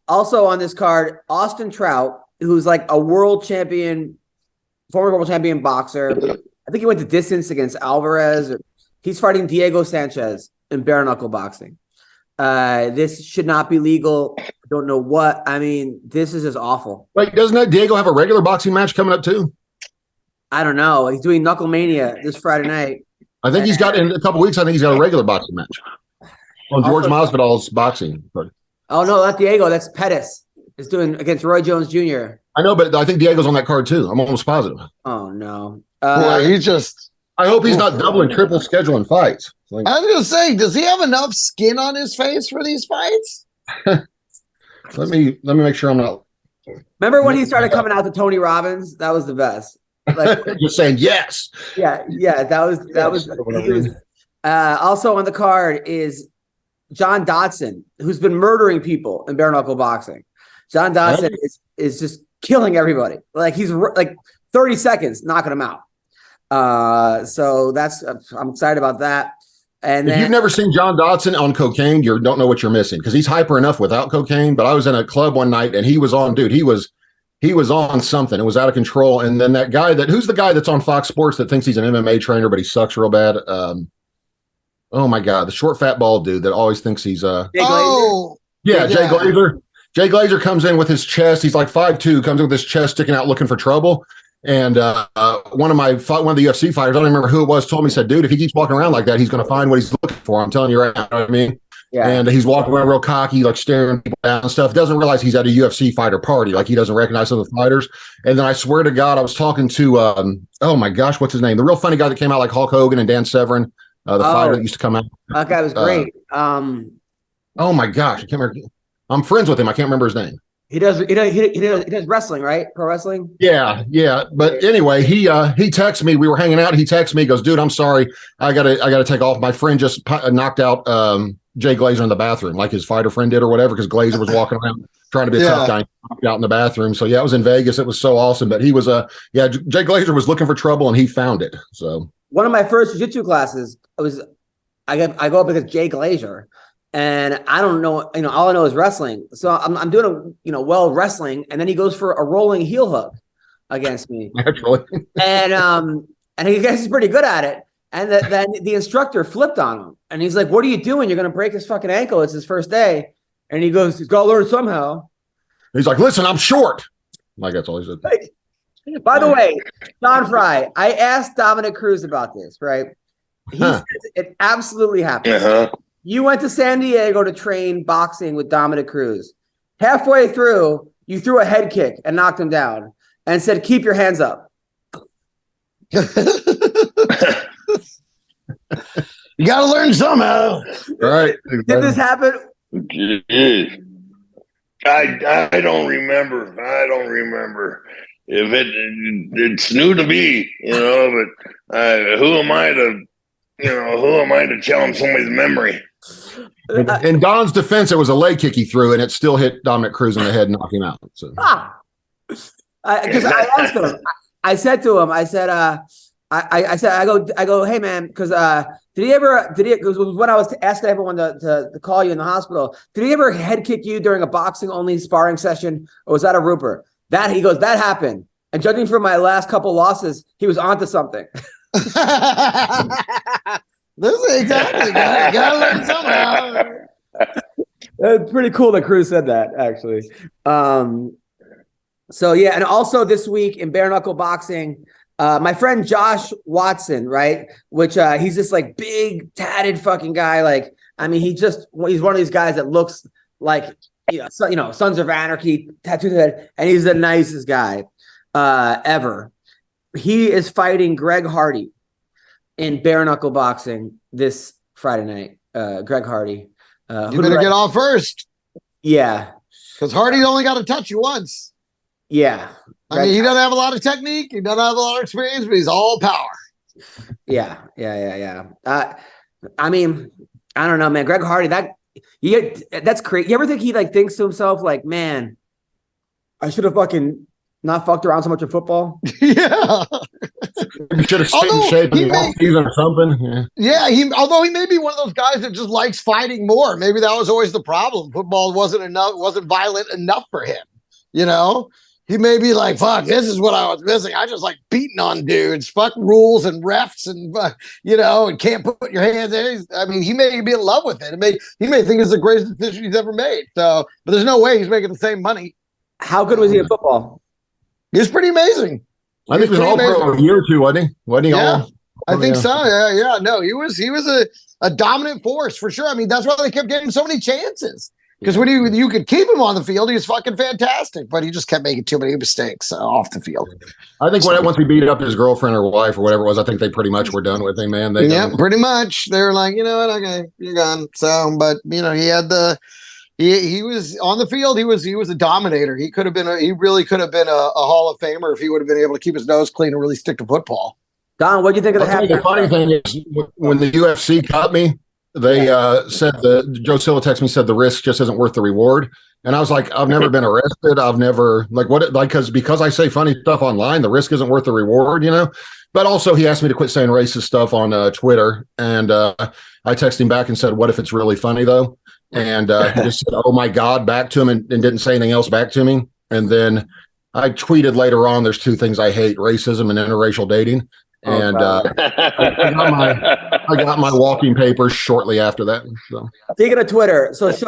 Also on this card, Austin Trout, who's like a world champion, former world champion boxer. I think he went to distance against Alvarez. He's fighting Diego Sanchez in bare knuckle boxing. This should not be legal. I don't know what. I mean, this is just awful. Like, doesn't Diego have a regular boxing match coming up too? I don't know. He's doing Knuckle Mania this Friday night. I think he's got in a couple weeks. I think he's got a regular boxing match on George Masvidal's boxing. Oh no, not Diego. That's Pettis. Is doing against Roy Jones Jr. I know, but I think Diego's on that card too. I'm almost positive. Oh no. He just. I hope he's not double and triple scheduling fights. I was gonna say, does he have enough skin on his face for these fights? Let me make sure I'm not Remember when he started coming out to Tony Robbins? That was the best. Like, just saying yes. yeah, that was. He was also on the card is John Dodson, who's been murdering people in bare knuckle boxing. John Dodson is just killing everybody. Like he's like 30 seconds knocking them out. So that's I'm excited about that. And if then, you've never seen John Dodson on cocaine, you don't know what you're missing because he's hyper enough without cocaine. But I was in a club one night and he was on, dude. He was on something. It was out of control. And then that guy who's the guy that's on Fox Sports that thinks he's an MMA trainer, but he sucks real bad. Oh my God, the short fat bald dude that always thinks he's Jay Glazer? Jay Glazer. Jay Glazer comes in with his chest. He's like 5'2", comes in with his chest sticking out looking for trouble. And one of the UFC fighters, I don't remember who it was, told me, said, dude, if he keeps walking around like that, he's going to find what he's looking for. I'm telling you right now, you know what I mean? Yeah. And he's walking around real cocky, like staring people down and stuff. Doesn't realize he's at a UFC fighter party. Like he doesn't recognize some of the fighters. And then I swear to God, I was talking to, oh my gosh, what's his name? The real funny guy that came out like Hulk Hogan and Dan Severin, the fighter that used to come out. That guy was great. Oh my gosh, I can't remember. I'm friends with him. I can't remember his name. He does wrestling, right? Pro wrestling. Yeah. But anyway, he texted me. We were hanging out. He texted me. He goes, dude, I'm sorry. I gotta take off. My friend just knocked out Jay Glazer in the bathroom, like his fighter friend did or whatever, because Glazer was walking around trying to be a tough guy, knocked out in the bathroom. So yeah, it was in Vegas. It was so awesome. But he was Jay Glazer was looking for trouble and he found it. So one of my first jiu-jitsu classes I go up against Jay Glazer. And I don't know, all I know is wrestling. So I'm doing well wrestling, and then he goes for a rolling heel hook against me. Naturally. And he gets pretty good at it. And then the instructor flipped on him, and he's like, "What are you doing? You're going to break his fucking ankle. It's his first day." And he goes, "He's got to learn somehow." He's like, "Listen, I'm short." Like that's all he said. By the way, Don Fry, I asked Dominic Cruz about this, right? He says it absolutely happened. Uh-huh. You went to San Diego to train boxing with Dominic Cruz. Halfway through, you threw a head kick and knocked him down and said, "Keep your hands up." You got to learn somehow. Right. Did this happen? I don't remember. If it's new to me, but who am I to challenge somebody's memory? In Don's defense, it was a leg kick he threw, and it still hit Dominic Cruz in the head and knocked him out. So. Because I asked him, I said to him, I go, "Hey man," because it was when I was asking everyone to call you in the hospital. Did he ever head kick you during a boxing only sparring session, or was that a Rupert? He goes, "That happened." And judging from my last couple losses, he was onto something. This is exactly gotta learn somehow. It's pretty cool that Cruz said that, actually. So yeah, and also this week in bare knuckle boxing, my friend Josh Watson, right? Which he's this like big tatted fucking guy. Like, I mean, he's one of these guys that looks like Sons of Anarchy, tattooed head, and he's the nicest guy ever. He is fighting Greg Hardy in bare knuckle boxing this Friday night. Greg Hardy. You better get off first. Yeah. Because Hardy only got to touch you once. Yeah. I mean, he doesn't have a lot of technique. He doesn't have a lot of experience, but he's all power. Yeah. I mean, I don't know, man. Greg Hardy, that's crazy. You ever think he thinks to himself, like, man, I should have fucking not fucked around so much in football? Yeah. You should have stayed in shape in the offseason or something. Yeah, although he may be one of those guys that just likes fighting more. Maybe that was always the problem. Football wasn't violent enough for him. He may be like, fuck, this is what I was missing. I just like beating on dudes. Fuck rules and refs and, and can't put your hands there. I mean, he may be in love with it. He may think it's the greatest decision he's ever made. So, but there's no way he's making the same money. How good was he at football? He was pretty amazing. I think he was all pro a year or two, wasn't he? Wasn't he? Yeah, I think so. Yeah. No, he was a dominant force for sure. I mean, that's why they kept getting so many chances. Because when you could keep him on the field, he was fucking fantastic. But he just kept making too many mistakes off the field. I think once he beat up his girlfriend or wife or whatever it was, I think they pretty much were done with him, man. Pretty much. They were like, you know what? Okay, you're gone. So, but he had the He was on the field. He was a dominator. He really could have been a Hall of Famer if he would have been able to keep his nose clean and really stick to football. Don, what do you think of the The funny thing is, when the UFC cut me, they said Joe Silva texted me, said the risk just isn't worth the reward. And I was like, I've never been arrested. I've never because I say funny stuff online, the risk isn't worth the reward, But also he asked me to quit saying racist stuff on Twitter. And I texted him back and said, what if it's really funny though? And he just said, oh my God, back to him and didn't say anything else back to me. And then I tweeted later on, there's two things I hate, racism and interracial dating. And I got my walking papers shortly after that. So. Speaking of Twitter, so there's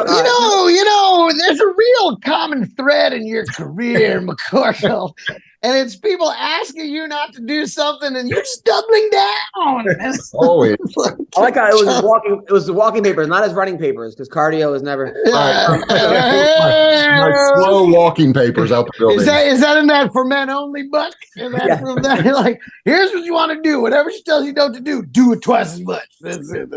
a real common thread in your career, McCorkle, and it's people asking you not to do something, and you're just doubling down. Always. I like how it was the walking papers, not as running papers, because cardio is never. My slow walking papers out the building. Is that in that for men only book? From that, like, here's what you want to do. Whatever she tells you not to do it twice as much. That's it.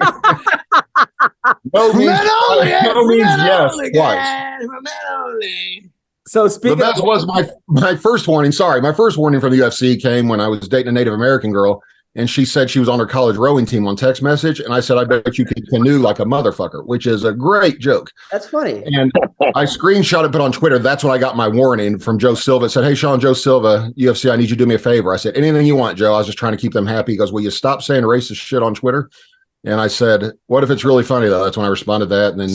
No means yes, only, twice. For men only. So speaking the best was my first warning. Sorry, my first warning from the UFC came when I was dating a Native American girl, and she said she was on her college rowing team on text message, and I said, I bet you can canoe like a motherfucker, which is a great joke. That's funny. And I screenshot it, put on Twitter. That's when I got my warning from Joe Silva. It said, hey, Sean, Joe Silva, UFC, I need you to do me a favor. I said, anything you want, Joe. I was just trying to keep them happy. He goes, will you stop saying racist shit on Twitter? And I said, what if it's really funny, though? That's when I responded to that. And then,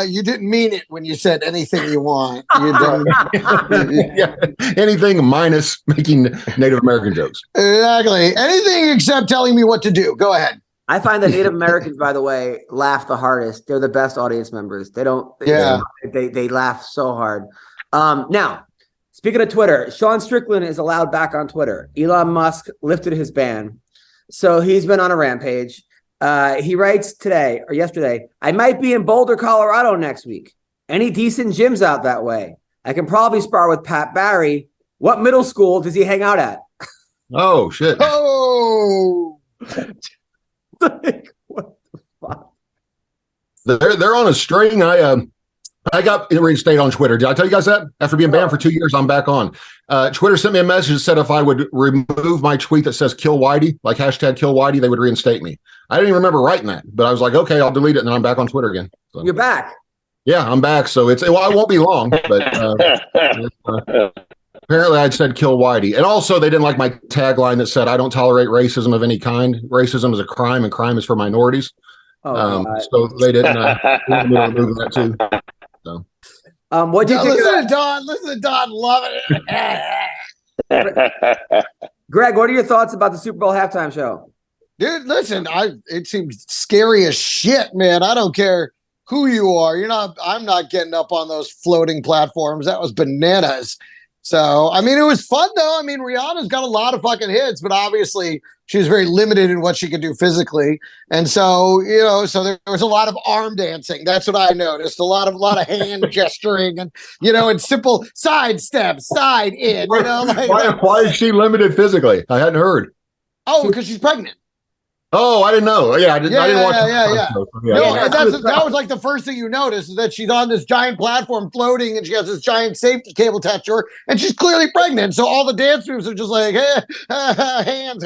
you didn't mean it when you said anything you want. You didn't. Anything minus making Native American jokes. Exactly. Anything except telling me what to do. Go ahead. I find that Native Americans, by the way, laugh the hardest. They're the best audience members. They don't. Yeah. They laugh so hard. Now, speaking of Twitter, Sean Strickland is allowed back on Twitter. Elon Musk lifted his ban. So he's been on a rampage. He writes today or yesterday, I might be in Boulder, Colorado next week. Any decent gyms out that way? I can probably spar with Pat Barry. What middle school does he hang out at? Oh, shit. Oh. What the fuck? They're on a string. I got reinstated on Twitter. Did I tell you guys that? After being banned for 2 years, I'm back on. Twitter sent me a message that said if I would remove my tweet that says kill Whitey, like hashtag kill Whitey, they would reinstate me. I didn't even remember writing that, but I was like, okay, I'll delete it, and then I'm back on Twitter again. So. You're back. Yeah, I'm back. So I won't be long, but apparently I'd said kill Whitey. And also they didn't like my tagline that said, I don't tolerate racism of any kind. Racism is a crime and crime is for minorities. So they didn't remove that too. So. What do you think? Listen to Don loving it. Greg, what are your thoughts about the Super Bowl halftime show? Dude, listen, it seems scary as shit, man. I don't care who you are. I'm not getting up on those floating platforms. That was bananas. So, I mean, it was fun though. I mean, Rihanna's got a lot of fucking hits, but obviously she was very limited in what she could do physically. And so, so there was a lot of arm dancing. That's what I noticed. A lot of hand gesturing and, and simple side steps, side in, Why is she limited physically? I hadn't heard. Oh, because she's pregnant. Oh, I didn't know. Yeah, I didn't watch. Yeah. No, that was like the first thing you notice is that she's on this giant platform floating, and she has this giant safety cable attached to her, and she's clearly pregnant. So all the dance moves are just like hands,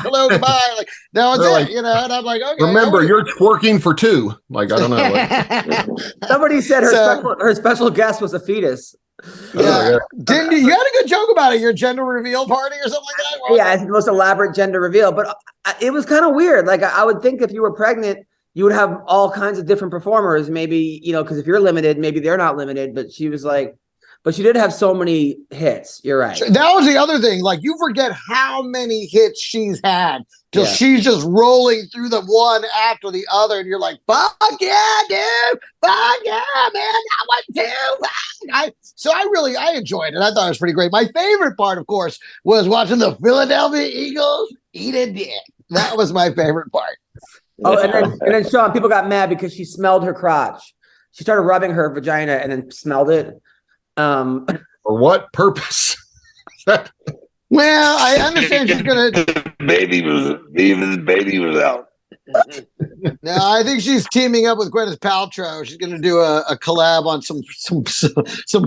hello, goodbye. Like that was it, like, And I'm like, okay. Remember, you're twerking for two. Like I don't know. Somebody said her special guest was a fetus. Yeah. Didn't you had a good joke about it? Your gender reveal party or something like that? Yeah, it's the most elaborate gender reveal, but it was kind of weird. Like I would think if you were pregnant, you would have all kinds of different performers. Maybe because if you're limited, maybe they're not limited. But she was like, but she did have so many hits. You're right. That was the other thing. Like you forget how many hits she's had till she's just rolling through them one after the other, and you're like, "Fuck yeah, dude! Fuck yeah, man! That one too!" I enjoyed it. I thought it was pretty great. My favorite part, of course, was watching the Philadelphia Eagles eat a dick. That was my favorite part. Oh, and then Sean, people got mad because she smelled her crotch. She started rubbing her vagina and then smelled it. For what purpose? Well, I understand she's gonna. Baby was out. No, I think she's teaming up with Gwyneth Paltrow. She's going to do a collab on some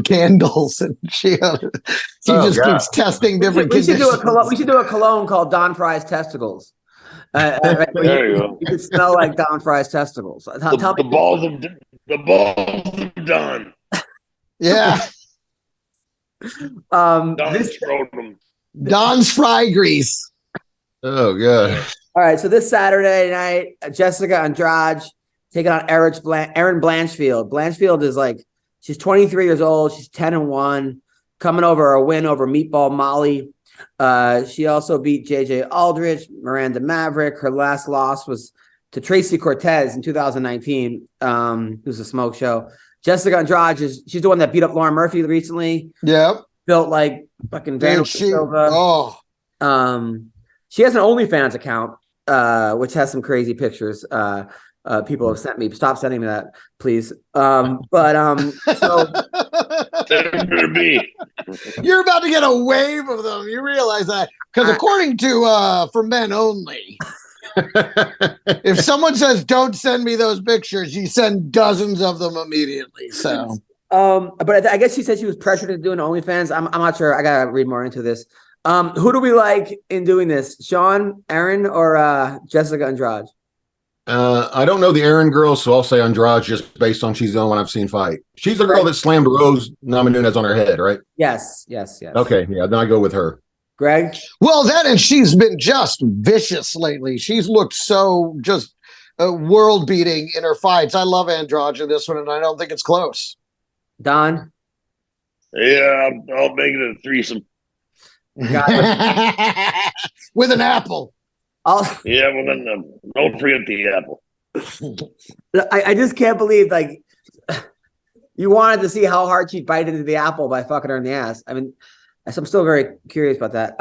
candles, and she just keeps testing different We should conditions. we should do a cologne called Don Fry's testicles. There you go. You could smell like Don Fry's testicles. The balls of Don. Yeah, Don's scrotum. Don's fry grease. Oh, God. All right, so this Saturday night, Jessica Andrade taking on Erin Blanchfield. Blanchfield is she's 23 years old. She's 10-1, coming over a win over Meatball Molly. She also beat JJ Aldrich, Miranda Maverick. Her last loss was to Tracy Cortez in 2019, who's a smoke show. Jessica Andrade she's the one that beat up Lauren Murphy recently. Yep. Built like fucking Vanderbilt Silva. Oh. She has an OnlyFans account, which has some crazy pictures. People have sent me. Stop sending me that, please. So There be. You're about to get a wave of them. You realize that? Because according to For Men Only, if someone says don't send me those pictures, you send dozens of them immediately. So but I guess she said she was pressured to do an OnlyFans. I'm not sure. I gotta read more into this. Who do we like in doing this? Sean, Erin, or Jessica Andrade? I don't know the Aaron girl, so I'll say Andrade just based on she's the only one I've seen fight. She's the girl that slammed Rose Namajunas on her head, right? Yes. Okay, yeah, then I go with her. Greg? well, that and she's been just vicious lately. She's looked so just world beating in her fights. I love Andrade in this one, and I don't think it's close. Don? Yeah, I'll make it a threesome. With an apple. Yeah, well then don't forget the apple. I just can't believe you wanted to see how hard she'd bite into the apple by fucking her in the ass. I mean, I'm still very curious about that.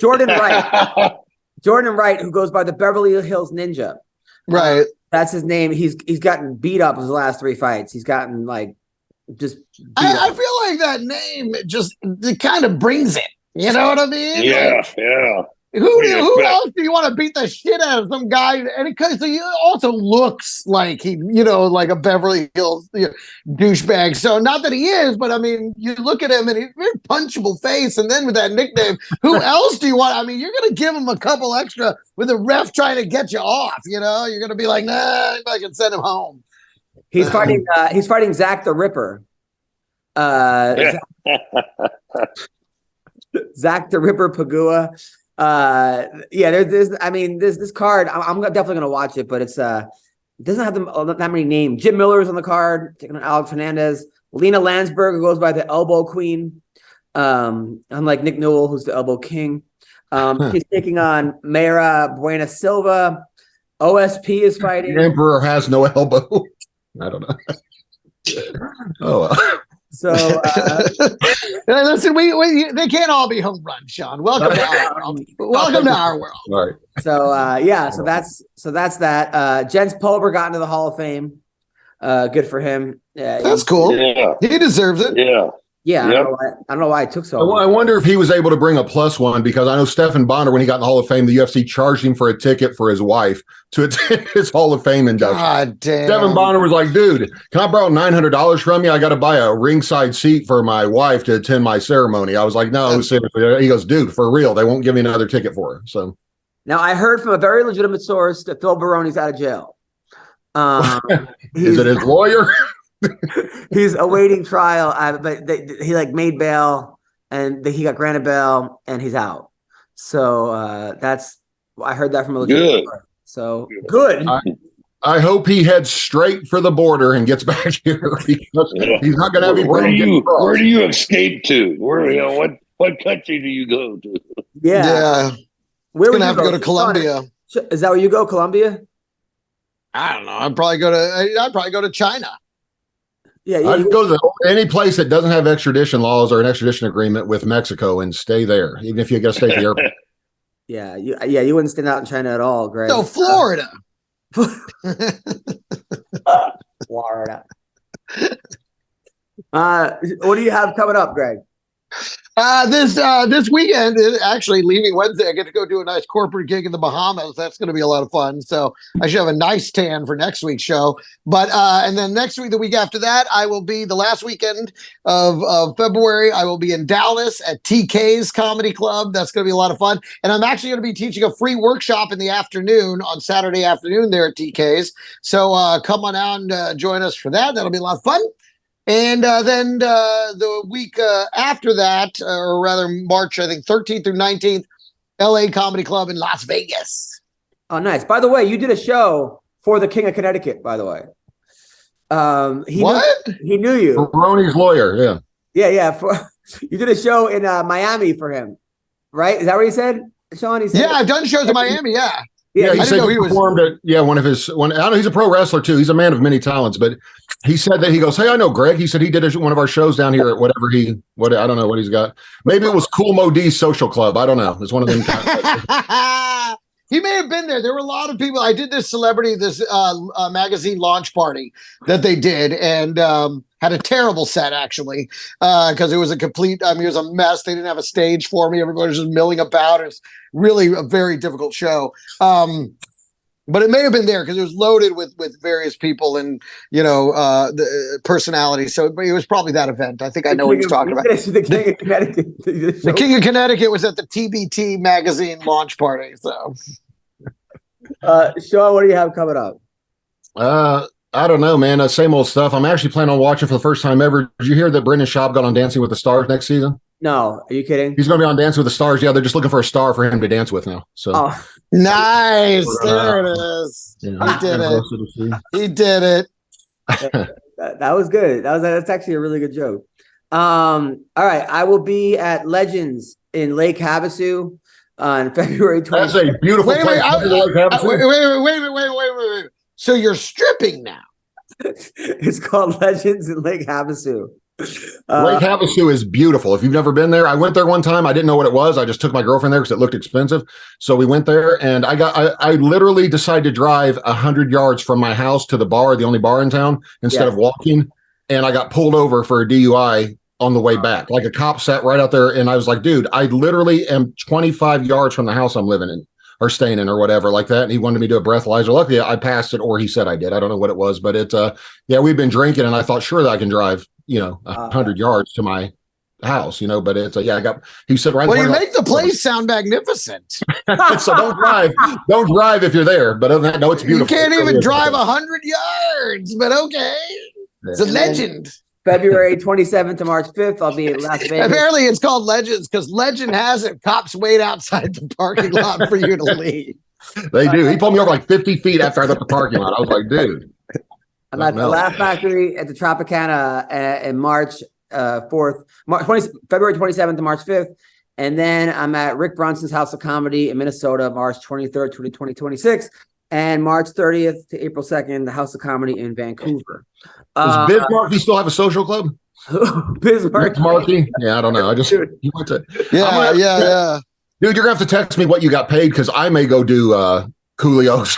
Jordan Wright, who goes by the Beverly Hills Ninja. Right. That's his name. He's gotten beat up in his last 3 fights. He's gotten just. I feel like that name it kind of brings it. You know what I mean? Yeah. Who else do you want to beat the shit out of some guy? And because he also looks like like a Beverly Hills douchebag. So not that he is, but I mean, you look at him and he's a very punchable face. And then with that nickname, who else do you want? I mean, you're going to give him a couple extra with the ref trying to get you off. You're going to be like, nah, I can send him home. He's fighting. He's fighting Zach the Ripper. Zach the Ripper Pagua. There's this card. I'm definitely gonna watch it, but it doesn't have that many names. Jim Miller's on the card, taking on Alex Hernandez. Lena Landsberg, who goes by the Elbow Queen, unlike Nick Newell, who's the Elbow King. She's taking on Mayra Buena Silva. OSP is fighting. The Emperor has no elbow. I don't know. Oh. So listen, they can't all be home run, Sean. Welcome to our world. Welcome to our world. All right. So that's that. Jens Pulver got into the Hall of Fame. Good for him. That's cool. Yeah. He deserves it. Yeah. Yeah, Yep. I don't know why it took so long. I wonder if he was able to bring a +1 because I know Stephen Bonner, when he got in the Hall of Fame, the UFC charged him for a ticket for his wife to attend his Hall of Fame induction. God damn. Stephen Bonner was like, dude, can I borrow $900 from you? I got to buy a ringside seat for my wife to attend my ceremony. I was like, no, seriously. He goes, dude, for real, they won't give me another ticket for her. So now I heard from a very legitimate source that Phil Baroni's out of jail. Is it his lawyer? He's awaiting trial, but he made bail and he got granted bail and he's out. So I heard that from a legitimate source. So good. I hope he heads straight for the border and gets back here because he's not going to have any problem. Where do you escape to? What country do you go to? Yeah. We're going to have to go to Colombia. Is that where you go, Colombia? I don't know. I'd probably go to China. Yeah, I'd go to any place that doesn't have extradition laws or an extradition agreement with Mexico and stay there, even if you got to stay at the airport. You wouldn't stand out in China at all, Greg. So Florida. Florida. What do you have coming up, Greg? This weekend, actually leaving Wednesday, I get to go do a nice corporate gig in the Bahamas. That's going to be a lot of fun. So I should have a nice tan for next week's show. But and then next week, the week after that, I will be the last weekend of February. I will be in Dallas at TK's Comedy Club. That's going to be a lot of fun. And I'm actually going to be teaching a free workshop in the afternoon on Saturday afternoon there at TK's. So come on out and join us for that. That'll be a lot of fun. And then the week after that, or rather March, I think 13th through 19th, LA Comedy Club in Las Vegas. Oh, nice. By the way, you did a show for the King of Connecticut, by the way. He knew you. Ronnie's lawyer, yeah. Yeah. You did a show in Miami for him, right? Is that what you said, Sean? He said, yeah, I've done shows in Miami, yeah. Yeah, he said he performed at one of his. I know he's a pro wrestler too. He's a man of many talents, but he said that he goes, "Hey, I know Greg." He said he did one of our shows down here at I don't know what he's got. Maybe it was Cool Mo D's Social Club. I don't know. It's one of them. He may have been there. There were a lot of people. I did this magazine launch party that they did, and had a terrible set actually, because it was a complete. I mean, it was a mess. They didn't have a stage for me. Everybody was just milling about. It was really a very difficult show. But it may have been there because it was loaded with various people and the personalities. So it was probably that event. I think I know what he's talking about. The King of Connecticut. The King of Connecticut was at the TBT magazine launch party. So, Sean, what do you have coming up? I don't know, man. Same old stuff. I'm actually planning on watching for the first time ever. Did you hear that Brendan Schaub got on Dancing with the Stars next season? No, are you kidding? He's going to be on Dancing with the Stars. Yeah, they're just looking for a star for him to dance with now. So nice, there it is. Yeah, he did it. That was good. That's actually a really good joke. All right, I will be at Legends in Lake Havasu on February 20th. That's a beautiful place. Wait. So you're stripping now? It's called Legends in Lake Havasu. Lake Havasu is beautiful. If you've never been there, I went there one time. I didn't know what it was. I just took my girlfriend there because it looked expensive. So we went there, and I literally decided to drive 100 yards from my house to the bar, the only bar in town, instead of walking. And I got pulled over for a DUI on the way back. Like a cop sat right out there, and I was like, dude, I literally am 25 yards from the house I'm living in or staying in or whatever like that. And he wanted me to do a breathalyzer. Luckily, I passed it, or he said I did. I don't know what it was, but we've been drinking, and I thought, sure, that I can drive 100 yards to my house, but it's he said, right. Well, you make the place sound magnificent. So don't drive if you're there, but other than that, no, it's beautiful. You can't even drive 100 yards, but okay. It's a legend. February 27th to March 5th, I'll be in Las Vegas. Apparently it's called Legends because legend has it cops wait outside the parking lot for you to leave. They do. He pulled me over like 50 feet after I left the parking lot. I was like, dude. I'm at the Laugh Factory at the Tropicana in March 4th, February 27th to March 5th. And then I'm at Rick Brunson's House of Comedy in Minnesota, March 23rd to 2026. And March 30th to April 2nd, the House of Comedy in Vancouver. Does Bismarcky still have a social club? Bismarcky? Yeah, I don't know. He went to. Yeah. Dude, you're going to have to text me what you got paid because I may go do Coolio's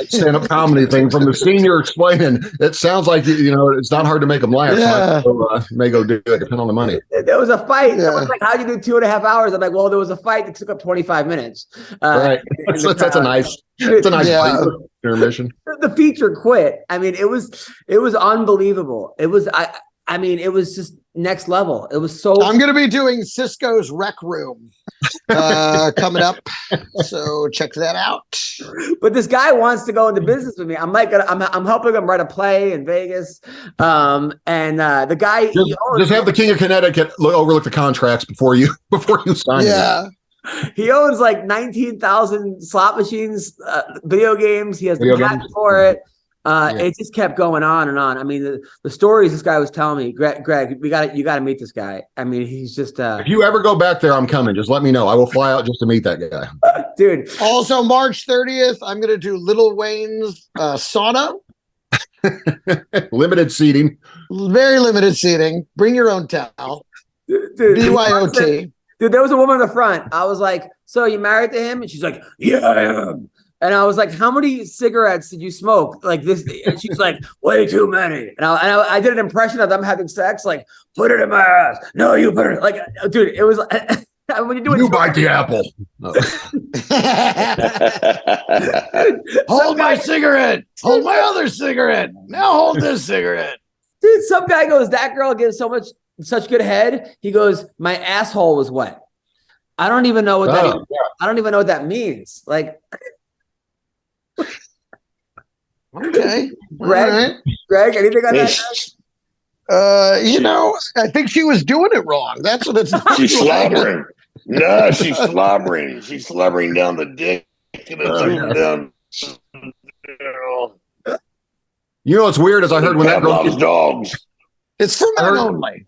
stand-up comedy thing from the senior explaining. It sounds like it's not hard to make them laugh. Yeah. So may go do it depending on the money. There was a fight. Yeah. Someone's like, how'd you do 2.5 hours? I'm like, well, there was a fight that took up 25 minutes. Right. That's a nice intermission. The feature quit. I mean, it was unbelievable. It was it was just next level. It was so. I'm going to be doing Cisco's Rec Room coming up, so check that out. But this guy wants to go into business with me. I'm helping him write a play in Vegas, and the guy just have the King of Connecticut overlook the contracts before you sign. Yeah. He owns like 19,000 slot machines, video games. He has the patch for it. It just kept going on and on. I mean, the stories this guy was telling me, Greg, you got to meet this guy. I mean, he's just. If you ever go back there, I'm coming. Just let me know. I will fly out just to meet that guy, dude. Also, March 30th, I'm going to do Lil Wayne's sauna. Limited seating. Very limited seating. Bring your own towel. Dude, BYOT. Dude, there was a woman in the front. I was like, so you married to him? And she's like, yeah, I am. And I was like, how many cigarettes did you smoke? Like this, and she's like, way too many. And I did an impression of them having sex, like, put it in my ass. No, you put it, like, dude, it was, when you do it, You bite the apple. Hold my cigarette. Hold my other cigarette. Now hold this cigarette. dude, some guy goes, that girl gives such good head. He goes, my asshole was wet. I don't even know what I don't even know what that means. Like, Okay. Greg, All right. Greg, anything on that? I think she was doing it wrong. That's what it's. She's slobbering. No, she's slobbering. She's slobbering down the dick and it's down. You know what's weird is I heard when that girl loves dogs. It's for men only.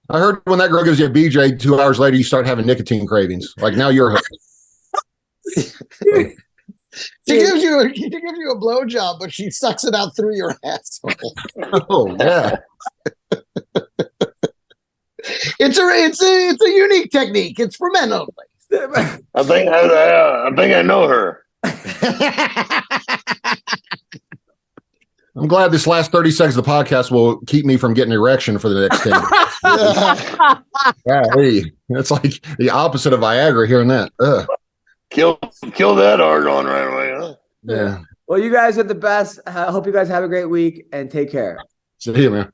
I heard when that girl gives you a BJ, 2 hours later you start having nicotine cravings. Like now you're hooked. She gives you a blowjob, but she sucks it out through your asshole. Oh yeah. It's a unique technique. It's for men only. I think I know her. I'm glad this last 30 seconds of the podcast will keep me from getting erection for the next 10. Golly. That's like the opposite of Viagra hearing that. Ugh. Kill that argon right away, huh? Yeah. Well, you guys are the best. I hope you guys have a great week and take care. See you, man.